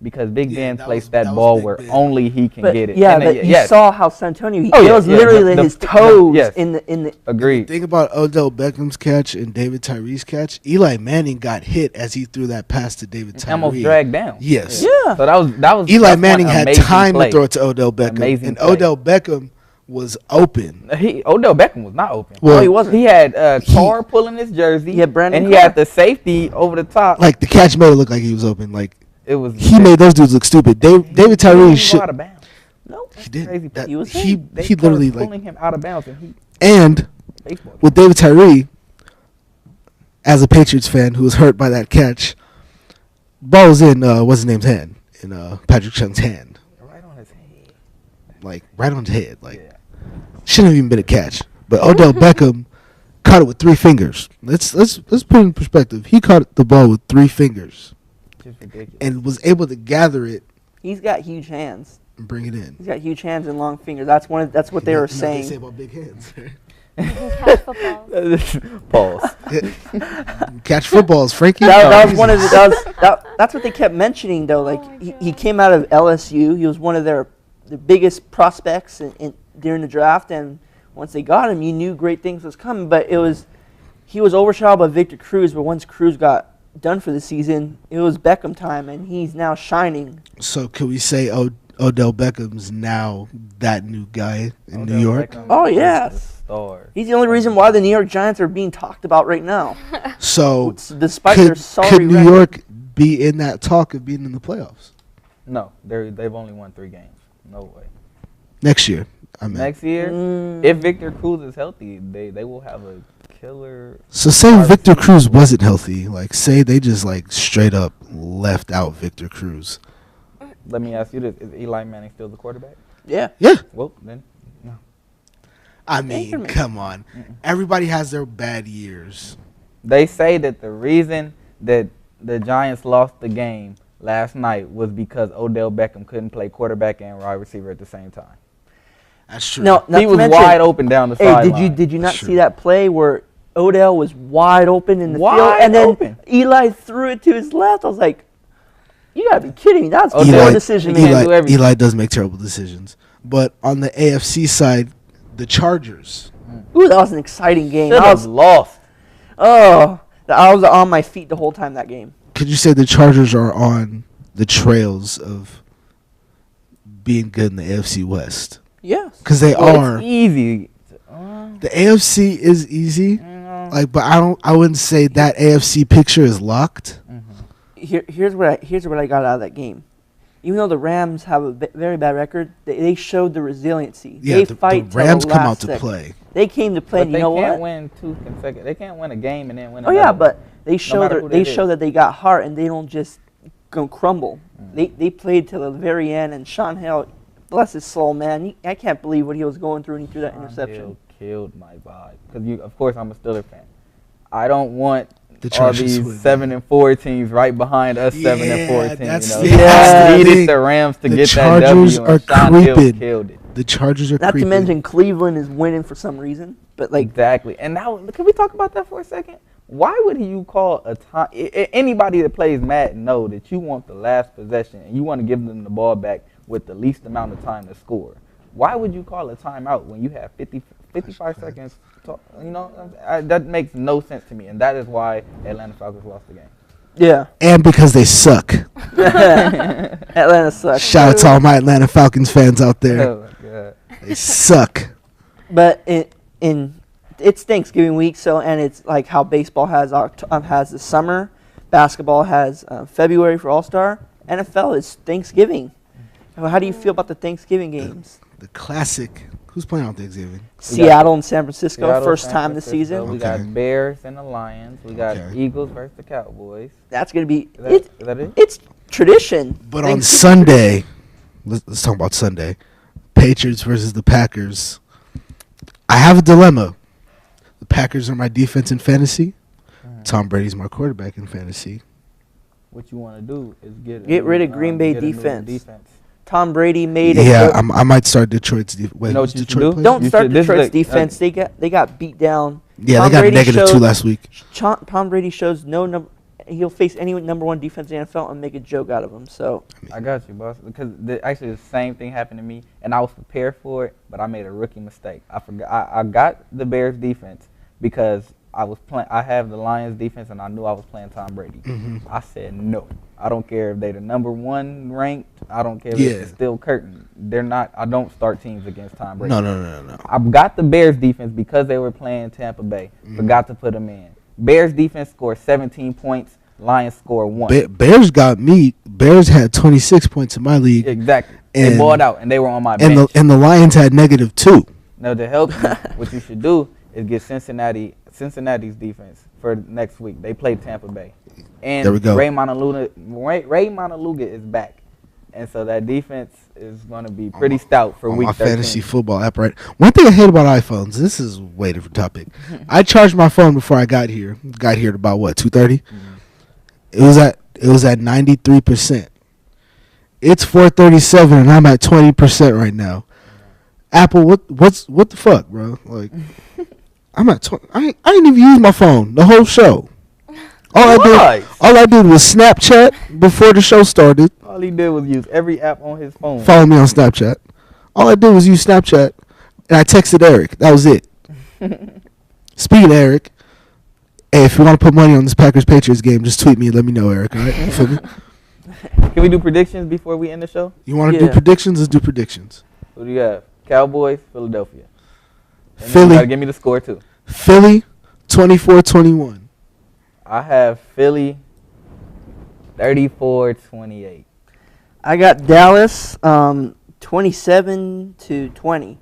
Because Big Yeah, Ben that placed was- that that was ball Big where Ben. only he can But get it. yeah, And but then- you yes, saw how Santonio. Oh, it yeah, was yeah, literally the- his the- toes yes. in the. agreed. Think about Odell Beckham's catch and David Tyree's catch. Eli Manning got hit as he threw that pass to David Tyree. Almost dragged down. Yes. Yeah. So that was Eli that's Manning one had amazing time play. to throw it to Odell Beckham, Amazing and play. Odell Beckham was open. Odell Beckham was not open. Well, No, he wasn't. He had Carr pulling his jersey. He had Brandon and he Carr. had the safety over the top. Like the catch made it look like he was open. Like It was. he made those dudes look stupid. David He didn't Tyree even go should. out of bounds. No. He did. Crazy play. That- He was he They he literally started like pulling him out of bounds, and he and baseball. with David Tyree, as a Patriots fan who was hurt by that catch, ball was in what's his name's hand, in Patrick Chung's hand, Right on his head. like right on his head. Like Yeah. shouldn't have even been a catch. But Odell Beckham caught it with 3 fingers. Let's put it in perspective. He caught the ball with 3 fingers Just ridiculous. and was able to gather it He's got huge hands. and bring it in. He's got huge hands and long fingers. That's what they were You know what they say saying. about big hands. You can catch footballs. Pause. Catch footballs, Frankie. That was one of the. That's what they kept mentioning though. Like my he God. came out of LSU. He was one of the biggest prospects during the draft, and once they got him, you knew great things was coming. But he was overshadowed by Victor Cruz. But once Cruz got done for the season, it was Beckham time, and he's now shining. So could we say Odell Beckham's now that new guy in New York? Beckham Oh, is yes. the star. He's the only reason why the New York Giants are being talked about right now, So despite their could sorry New record. York be in that talk of being in the playoffs No, they've only won 3 games. No way. next year? I mean, Next year, Mm. if Victor Cruz is healthy, they will have a killer. so say Victor Cruz wasn't healthy. Like say they just like straight up left out Victor Cruz. Let me ask you this: is Eli Manning still the quarterback? Yeah. Yeah, Well, then no. I Anchorman. mean, come on. Everybody has their bad years. They say that the reason that the Giants lost the game last night was because Odell Beckham couldn't play quarterback and wide receiver at the same time. That's true. No, not He to was mention- wide open down the Hey, sideline. did you not Sure. see that play where Odell was wide open in the field, Wide and then open. Eli threw it to his left? I was like, "You gotta be kidding me! That's Odell- poor Eli, decision Eli- making." do everything. Eli does make terrible decisions. But on the AFC side, the Chargers. Ooh, that was an exciting game. Should I have was, lost. I was on my feet the whole time that game. Could you say the Chargers are on the trails of being good in the AFC West? Yes. Because they Well, are. It's easy. The AFC is easy. You know, Like, but I wouldn't say that AFC picture is locked. Here's what I got out of that game. Even though the Rams have a very bad record, they showed the resiliency. Yeah, they the fight till Rams the come out last to second. play. They came to play. but And they you know can't what? win 2 consecutive. They can't win a game and then win. Oh yeah, another. but they show matter who they that show is. that they got heart and they don't just go crumble. They played till the very end, and Sean Hill, bless his soul, man. I can't believe what he was going through when he threw that Sean interception. Hill killed my vibe because of course I'm a Steelers fan. I don't want The all Chargers these would. 7-4 teams right behind us. 7-4 teams. that's- You that's know, the I needed thing. the Rams to The get Chargers that W. are And Sean Hill creeping. killed it. The Chargers are Not creeping. to mention Cleveland is winning for some reason, but like Exactly. And now, can we talk about that for a second? Why would you call a time? Anybody that plays Madden know that you want the last possession and you want to give them the ball back with the least amount of time to score. Why would you call a timeout when you have 55 seconds? You know, that makes no sense to me, and that is why Atlanta Falcons lost the game. yeah, And because they suck. Atlanta sucks. Shout out to all my Atlanta Falcons fans out there. Oh my God. They suck. But it's Thanksgiving week, so and it's like how baseball has the summer, basketball has February for All Star. NFL is Thanksgiving. How do you feel about the Thanksgiving games? The classic. Who's playing on Thanksgiving? Seattle and San Francisco, Seattle, first San time this Francisco. season. We Okay. got Bears and the Lions. We got Okay. Eagles versus the Cowboys. That's gonna be Is that it? it's tradition. But on Thanksgiving. Sunday, let's talk about Sunday. Patriots versus the Packers. I have a dilemma. The Packers are my defense in fantasy. Tom Brady's my quarterback in fantasy. What you want to do is Get rid of Green Bay get a new defense. Tom Brady made a Yeah, I might start Detroit's defense. Wait, You know who's what you should Detroit do? play? Don't You start should- this Detroit's is defense. They got beat down. Yeah, Tom they got Brady -2 showed- last week. Tom Brady shows no number. He'll face any number one defense in the NFL and make a joke out of them. So I got you, boss. Because actually the same thing happened to me, and I was prepared for it, but I made a rookie mistake. I forgot. I got the Bears defense because I was playing. I have the Lions defense, and I knew I was playing Tom Brady. I said no. I don't care if they're the number one ranked. I don't care if it's still curtain. They're not. I don't start teams against Tom Brady. No. I got the Bears defense because they were playing Tampa Bay. Forgot to put them in. Bears defense scored 17 points. Lions scored 1. Bears got me. Bears had 26 points in my league. Exactly. And they balled out, and they were on my bench. And the Lions had -2. Now, to help you, what you should do is get Cincinnati's defense for next week. They play Tampa Bay. And There we go. Ray Monaluga is back. And so that defense is going to be pretty stout for On week my 13. fantasy football app, right? One thing I hate about iPhones, this is a way different topic. I charged my phone before I got here. Got here at about what, 2:30? It was at 93%. It's 4:37 and I'm at 20% right now. Apple, what the fuck, bro? Like, I'm at 20. I didn't even use my phone the whole show. All I did was Snapchat before the show started. All he did was use every app on his phone. Follow me on Snapchat. All I did was use Snapchat, and I texted Eric. That was it. Speaking of Eric, hey, if you want to put money on this Packers-Patriots game, just tweet me and let me know, Eric. All right? You feel me? Can we do predictions before we end the show? You want to do predictions? Let's do predictions. Who do you have? Cowboys, Philadelphia. And Philly. You gotta give me the score, too. Philly, 24-21. I have Philly 34-28. I got Dallas 27-20.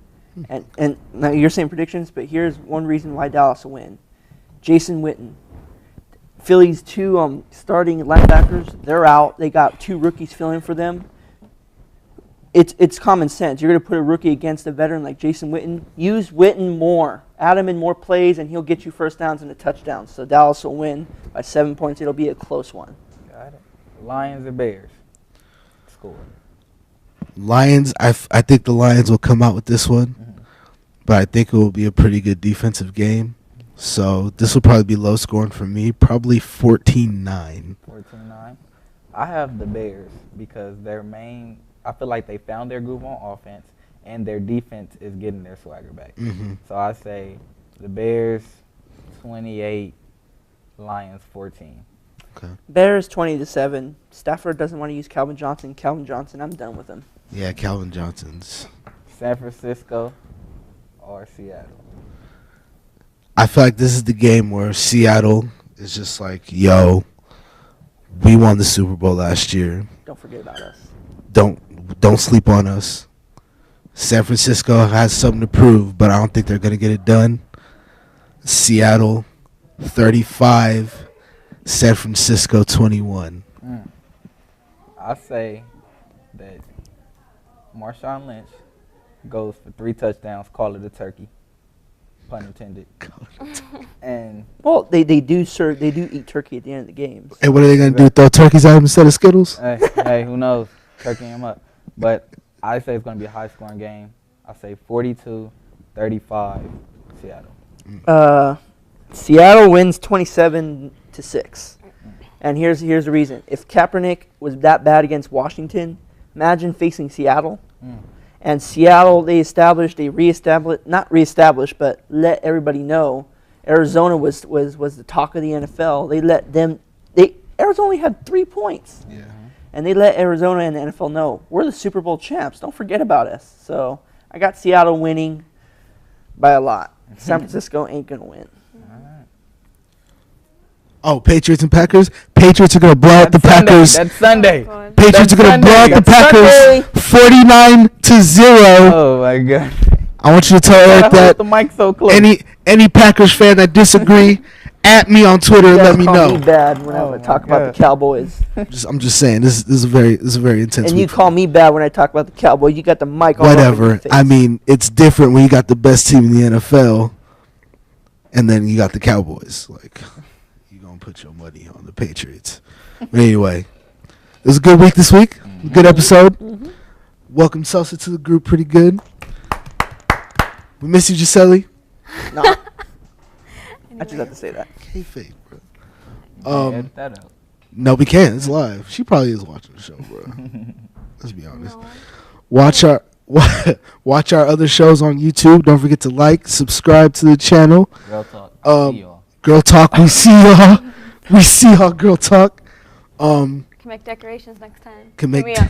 And now you're saying predictions, but here's one reason why Dallas will win. Jason Witten. Philly's two starting linebackers, they're out. They got 2 rookies filling for them. It's common sense. You're going to put a rookie against a veteran like Jason Witten. Use Witten more. Add him in more plays, and he'll get you first downs and a touchdown. So Dallas will win by 7 points. It'll be a close one. Got it. Lions and Bears. Score. Lions, I think the Lions will come out with this one, but I think it will be a pretty good defensive game. So this will probably be low scoring for me, probably 14-9. 14-9. I have the Bears because I feel like they found their groove on offense, and their defense is getting their swagger back. So I say the Bears 28, Lions 14. Okay. Bears 20-7. Stafford doesn't want to use Calvin Johnson. Calvin Johnson, I'm done with him. Yeah, Calvin Johnson's. San Francisco or Seattle. I feel like this is the game where Seattle is just like, yo, we won the Super Bowl last year. Don't forget about us. Don't sleep on us. San Francisco has something to prove, but I don't think they're going to get it done. Seattle 35, San Francisco 21. I say that Marshawn Lynch goes for 3 touchdowns, call it a turkey. Pun intended. And Well, they do eat turkey at the end of the games. Hey, what are they going to do? Throw turkeys at him instead of Skittles? hey, who knows? Turkey him up. But I say it's going to be a high-scoring game. I say 42-35 Seattle. Seattle wins 27-6. And here's the reason. If Kaepernick was that bad against Washington, imagine facing Seattle. And Seattle, they not reestablished, but let everybody know. Arizona was the talk of the NFL. Arizona only had 3 points. Yeah. And they let Arizona and the NFL know, we're the Super Bowl champs. Don't forget about us. So I got Seattle winning by a lot. San Francisco ain't going to win. Oh, Patriots and Packers? Patriots are going to blow out the Packers. That's Sunday. Patriots are going to blow out the Packers 49-0. Oh, my God. I want you to tell Eric that the mic so close. any Packers fan that disagree, at me on Twitter and let me Call know. me bad when I talk about the Cowboys. I'm just saying this is a very intense. And you week for call me. me bad when I talk about the Cowboys. You got the mic all over Whatever. your face. I mean, it's different when you got the best team in the NFL, and then you got the Cowboys. Like, you don't put your money on the Patriots. But anyway, it was a good week this week. Good episode. Welcome Sosa to the group. Pretty good. We miss you, Gisele. No. I just have to say that. Kayfabe, bro. Edit that out. No, we can't. It's live. She probably is watching the show, bro. Let's be honest. No. Watch our other shows on YouTube. Don't forget to like, subscribe to the channel. Girl talk. I see y'all. Girl Talk, we see y'all. We see y'all, Girl Talk. Can make decorations next time. Can make. Hit me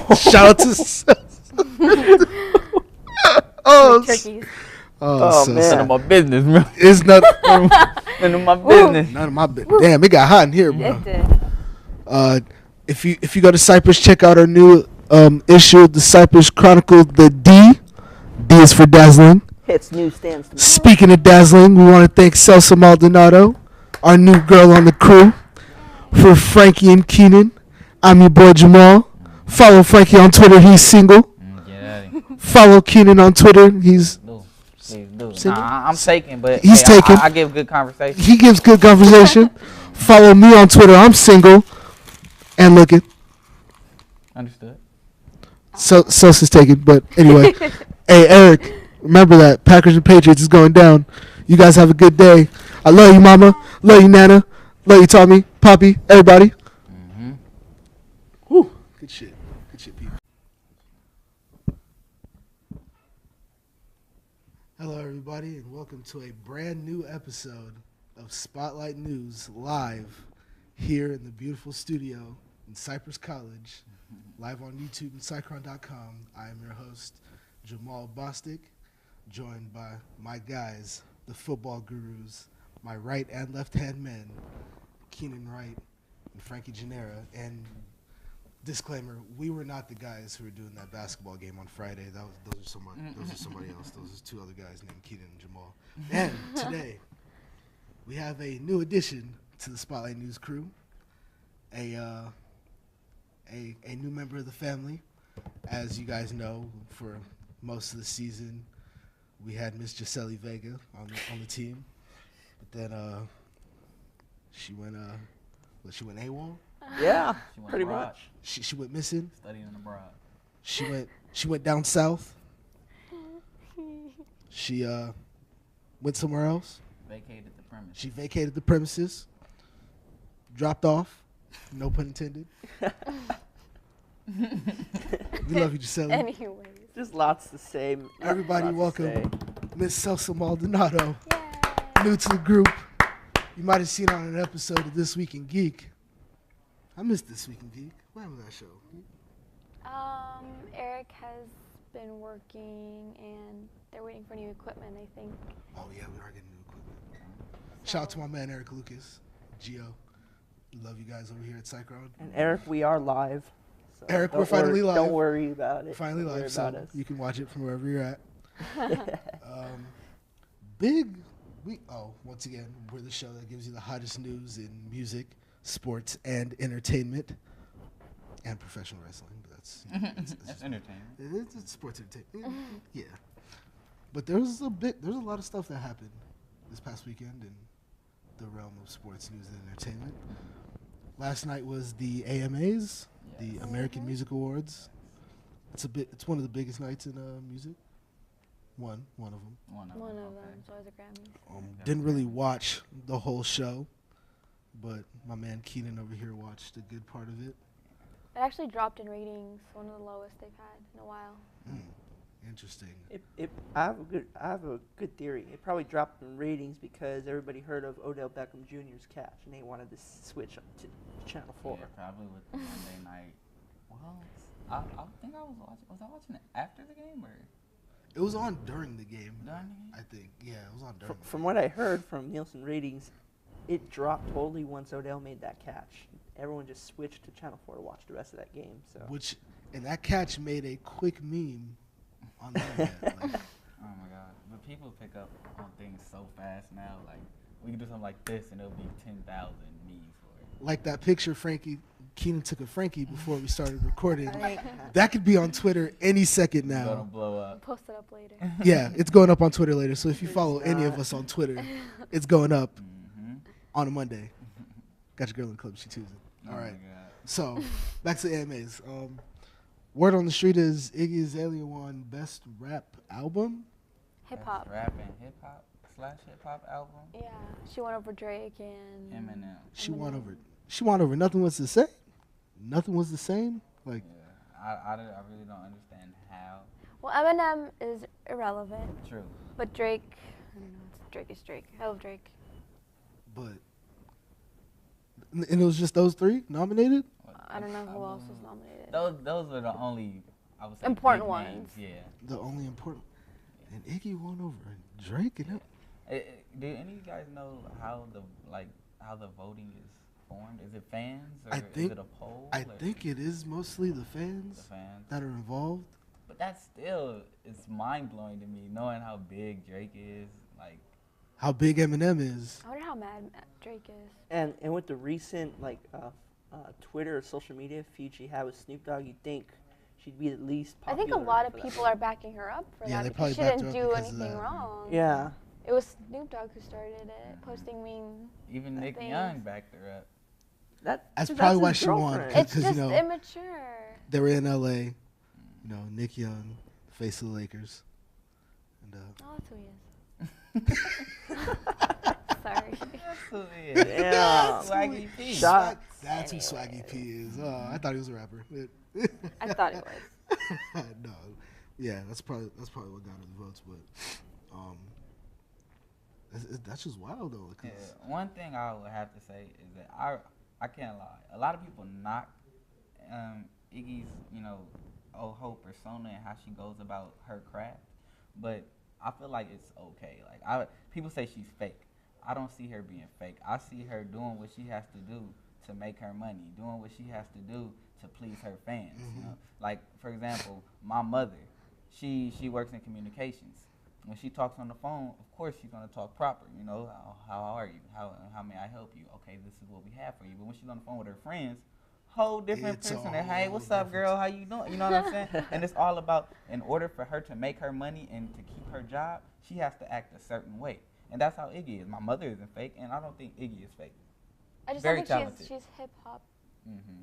up. Shout out to. Oh, Make turkeys. Oh, so man. sad. None of my business, bro. It's not None of my business. none of my business. Damn, it got hot in here, bro. It did. If you go to Cypress, check out our new issue, the Cypress Chronicle. The D is for dazzling. Hits newsstands tomorrow. Speaking of dazzling, we want to thank Celsa Maldonado, our new girl on the crew. For Frankie and Keenan, I'm your boy Jamal. Follow Frankie on Twitter, he's single. Get out of here. Follow Keenan on Twitter, he's Do. Please do. Single? I'm taking, but He's hey, taken. I give good conversation. he gives good conversation. Follow me on Twitter, I'm single. And look it, Understood. Sosa's taken. But anyway, hey Eric, remember that Packers and Patriots is going down. You guys have a good day. I love you, Mama. Love you, Nana. Love you, Tommy, Poppy, everybody. Mm-hmm. Whew. Good shit. Good shit, people. Hello, everybody, and welcome to a brand new episode of Spotlight News live here in the beautiful studio in Cypress College, live on YouTube and Cycron.com. I am your host, Jamal Bostic, joined by my guys, the football gurus, my right and left-hand men, Keenan Wright and Frankie Genera. And disclaimer, we were not the guys who were doing that basketball game on Friday. Those are somebody else. Those are two other guys named Keenan and Jamal. And today, we have a new addition to the Spotlight News crew, a new member of the family. As you guys know, for most of the season, we had Miss Gisele Vega on the team, but then she went AWOL. Yeah, She went pretty abroad. much. She went missing. Studying abroad. She went down south. She went somewhere else. Vacated the premise. She vacated the premises. Dropped off. No pun intended. We love you, Gisele. Anyways. Just lots to say. Everybody, lots to welcome say. Miss Celsa Maldonado, Yay. new to the group. You might have seen her on an episode of This Week in Geek. I missed This Week in Geek. What happened to that show? Eric has been working, and they're waiting for new equipment, I think. Oh yeah, we are getting new equipment. Shout out to my man Eric Lucas, Gio. We love you guys over here at Cycron. And Eric, we are live. So Eric, don't we're finally live. Don't worry about it. We're finally Don't worry live, so about us. you can watch it from wherever you're at. Big week. Oh, once again, we're the show that gives you the hottest news in music, sports, and entertainment, and professional wrestling. But that's That's entertaining. it's sports entertainment. Yeah, but there's a lot of stuff that happened this past weekend in the realm of sports news and entertainment. Last night was the AMAs, the American Music Awards. It's one of the biggest nights in music. One of them. One of them. It's always a Grammy. Didn't really watch the whole show, but my man Keenan over here watched a good part of it. It actually dropped in ratings, one of the lowest they've had in a while. Interesting. I have a good theory. It probably dropped in ratings because everybody heard of Odell Beckham Jr.'s catch and they wanted to switch up to Channel 4. Yeah, probably with the Monday night. Well, I think I was watching. Was I watching it after the game or It was on during the game, during the game? I think. Yeah, it was on during. From what I heard from Nielsen ratings, it dropped totally once Odell made that catch. Everyone just switched to Channel 4 to watch the rest of that game. So And that catch made a quick meme on the internet. Like, Oh my god! But people pick up on things so fast now. Like we can do something like this, and it'll be 10,000 memes for it. like that picture Keenan took of Frankie before we started recording. That could be on Twitter any second It's gonna now. blow up. Post it up later. Yeah, it's going up on Twitter later. So if you follow any of us on Twitter, it's going up. on a Monday. Got your girl in the club. She Tuesday. All right. So back to the AMAs. Word on the street is Iggy Azalea won best rap album. Hip hop. Rap and hip hop / hip hop album. Yeah, she won over Drake and Eminem. She won over. She won over. Nothing was the same. Nothing was the same. Like Yeah, I really don't understand how. Well, Eminem is irrelevant, True. but Drake, I don't know. Drake is Drake. I love Drake. but. And it was just those three nominated. I don't know who else was nominated. Those are the only, I would say, Important big ones. names, Yeah. The only important. And Iggy won over Drake. And Do any of you guys know how the voting is formed? Is it fans or I think- is it a poll? I or think it is mostly the fans the fans. that are involved. But that's still, it's mind blowing to me knowing how big Drake is. Like, How big Eminem is. I wonder how mad Drake is. And with the recent Twitter or social media feud she had with Snoop Dogg, you'd think she'd be at least I popular. think a lot of for that people vote. are backing her up for Yeah, they that probably because she backed didn't her up do because of anything that. wrong. Yeah. It was Snoop Dogg who started it, posting mean. even Nick Thanks. Young backed her up. That's dude, probably why his she won. girlfriend. It's 'Cause, just you know, immature. They were in LA. You know, Nick Young, face of the Lakers. And Oh, that's who he is. Sorry. That's who he is. Yeah. Swaggy P. Shot. That's who Swaggy P is. Oh, I thought he was a rapper. I thought it was. No, yeah, that's probably what got her the votes. But that's just wild though. Yeah, 'Cause one thing I would have to say is that I can't lie. A lot of people knock Iggy's whole persona and how she goes about her craft, but I feel like it's okay. Like people say she's fake. I don't see her being fake. I see her doing what she has to do to make her money, doing what she has to do to please her fans. You know, like for example, my mother, she works in communications. When she talks on the phone, of course she's gonna talk proper. You know, how are you? How may I help you? Okay, this is what we have for you. But when she's on the phone with her friends, whole different It's a person. And, hey, whole what's up, girl? How you doing? You know what I'm saying? And it's all about, in order for her to make her money and to keep her job, she has to act a certain way. And that's how Iggy is. My mother isn't fake, and I don't think Iggy is fake. I just Very don't think talented. she's hip hop. Mm-hmm.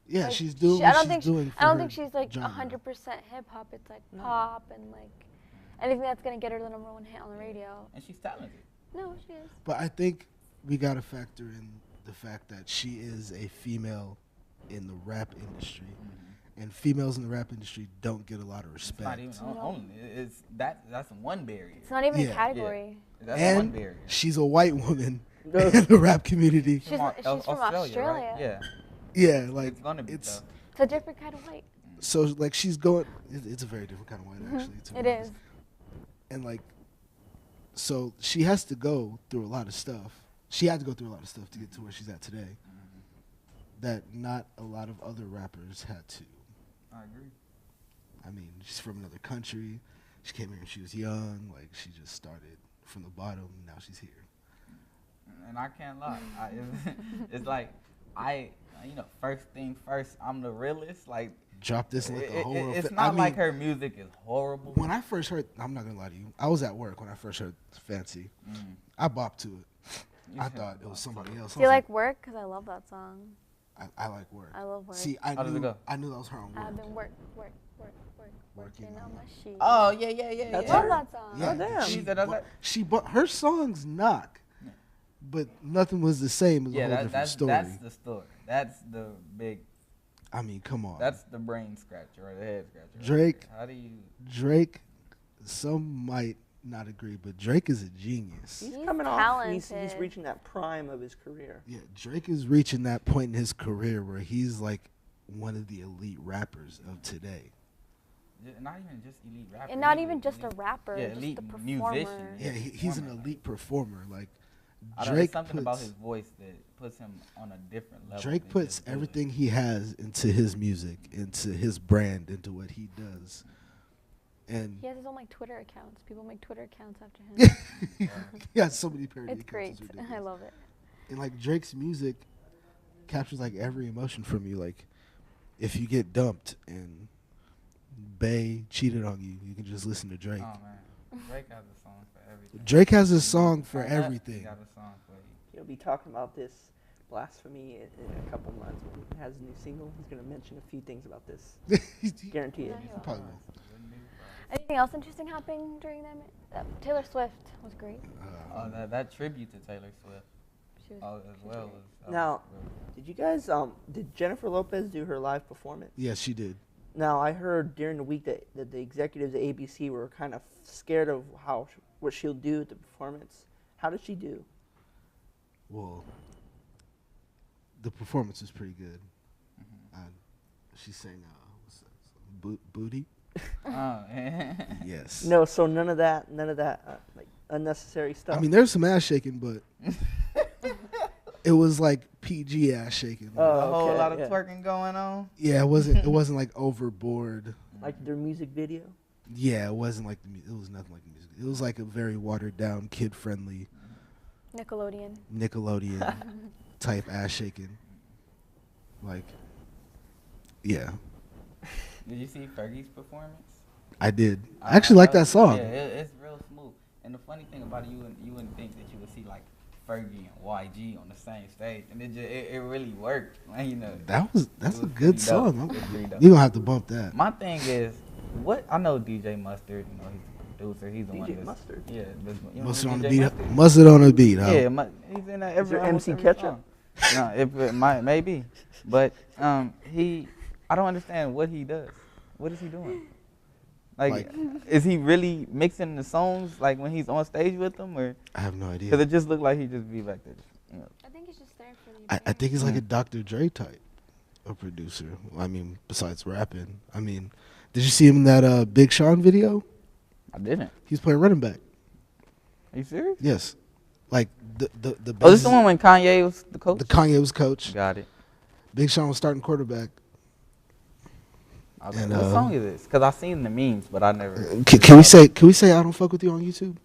yeah, Like, she's doing. I What don't she's think doing I don't for think her she's like genre. 100% hip hop. It's like No. pop and like anything that's gonna get her the #1 hit on the radio. And she's talented. No, she is. But I think we gotta factor in the fact that she is a female in the rap industry, and females in the rap industry don't get a lot of It's not respect. even only. It's that's one barrier. It's not even Yeah. a category. That's one And barrier. she's a white woman in the rap community. She's from Australia. Right? Yeah. Yeah, like It's gonna be it's tough. It's a different kind of white. so like she's going. It's a very different kind of white actually. to It be is. honest. And like, so she has to go through a lot of stuff. She had to go through a lot of stuff to get to where she's at today. That not a lot of other rappers had to. I agree. I mean, she's from another country. She came here when she was young. Like, she just started from the bottom. Now she's here. And I can't lie. It's like first thing first. I'm the realest. Like Drop this in like a whole. it's not like her music is horrible. When I first heard, I'm not gonna lie to you. I was at work when I first heard "Fancy." I bopped to it. I thought it was somebody else. Do you like Work? Because I love that song. I like work. I love Work. See, How does it go? I knew that was her on I've work. been working Working on my sheet. Oh yeah. That's Love her? that song. Yeah, damn. she, She said that- bu- she bu- her songs knock, but nothing was the same. It was a whole different that's story. that's the story. That's the big. I mean, come on. That's the brain scratcher or the head scratcher. right Drake. there. How do you? Drake. Some might not agree, but Drake is a genius. He's He's coming off. He's talented. reaching that prime of his career. Yeah, Drake is reaching that point in his career where he's like one of the elite rappers of today. Not even just elite rapper. And not elite- even just a elite- rapper, Yeah, just elite a performer. musician. Yeah, he's an performer. elite performer. Like I don't know, Drake there's something about puts his voice that puts him on a different level. Drake He puts just do it. everything he has into his music, into his brand, into what he does. And He has his own like Twitter accounts. People make Twitter accounts after him. he has so many parody It's accounts, great. it's I ridiculous. love it. And like Drake's music captures like every emotion from you. Like if you get dumped and Bae cheated on you, you can just listen to Oh Drake. man, Drake has a song for everything. Drake has a song for Turn up, he everything. got a song for you. going to be talking about this blasphemy in a couple months when he has a new single. He's going to mention a few things about this. Guarantee it. Yeah, Probably will. Anything else interesting happening during that? Taylor Swift was great. That tribute to Taylor Swift She was, as well. Was, Now, did you guys, did Jennifer Lopez do her live performance? Yes, she did. Now, I heard during the week that the executives at ABC were kind of scared of what she'll do at the performance. How did she do? Well, the performance was pretty good. She sang, what's that? Booty? Oh, Yes. No, so none of that, like unnecessary stuff. I mean, there's some ass shaking, but it was like PG ass shaking. Oh, a whole okay, lot of yeah. twerking going on. Yeah, it wasn't like overboard. Like their music video. Yeah, it wasn't like it was nothing like the music. It was like a very watered down, kid friendly Nickelodeon type ass shaking. Like, yeah, Did you see Fergie's performance? I did. I actually like that song. Yeah, it's real smooth. And the funny thing about it, you wouldn't think that you would see like Fergie and YG on the same stage, and it really worked. Like, you know, That's a good song. You You gonna have to bump that. My thing is, what I know DJ Mustard, you know, he's the producer. He's the one DJ that's Mustard. Yeah, you know Mustard on the DJ beat. Mustard? Mustard on the beat. Huh? Yeah, he's in that Is there almost MC every Ketchup? song. No, it might maybe, but I don't understand what he does. What is he doing? Like, is he really mixing the songs like when he's on stage with them, or? I have no Because idea. it just looked like he just be back there. You know. I think he's just there for the. I think he's like a Dr. Dre type of producer. I mean, besides rapping. I mean, did you see him in that Big Sean video? I didn't. He's playing running back. Are you serious? Yes. Like the Oh, this basis- the one when Kanye was the coach? the Kanye was coach. Got it. Big Sean was starting quarterback. Okay. And, What song is this? Because I seen the memes, but I never. Can we say I don't fuck with you on YouTube?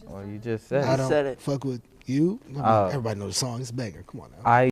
Well, you just said I it. don't said it. fuck with you. Oh. Everybody knows the song. It's a banger. Come on now. I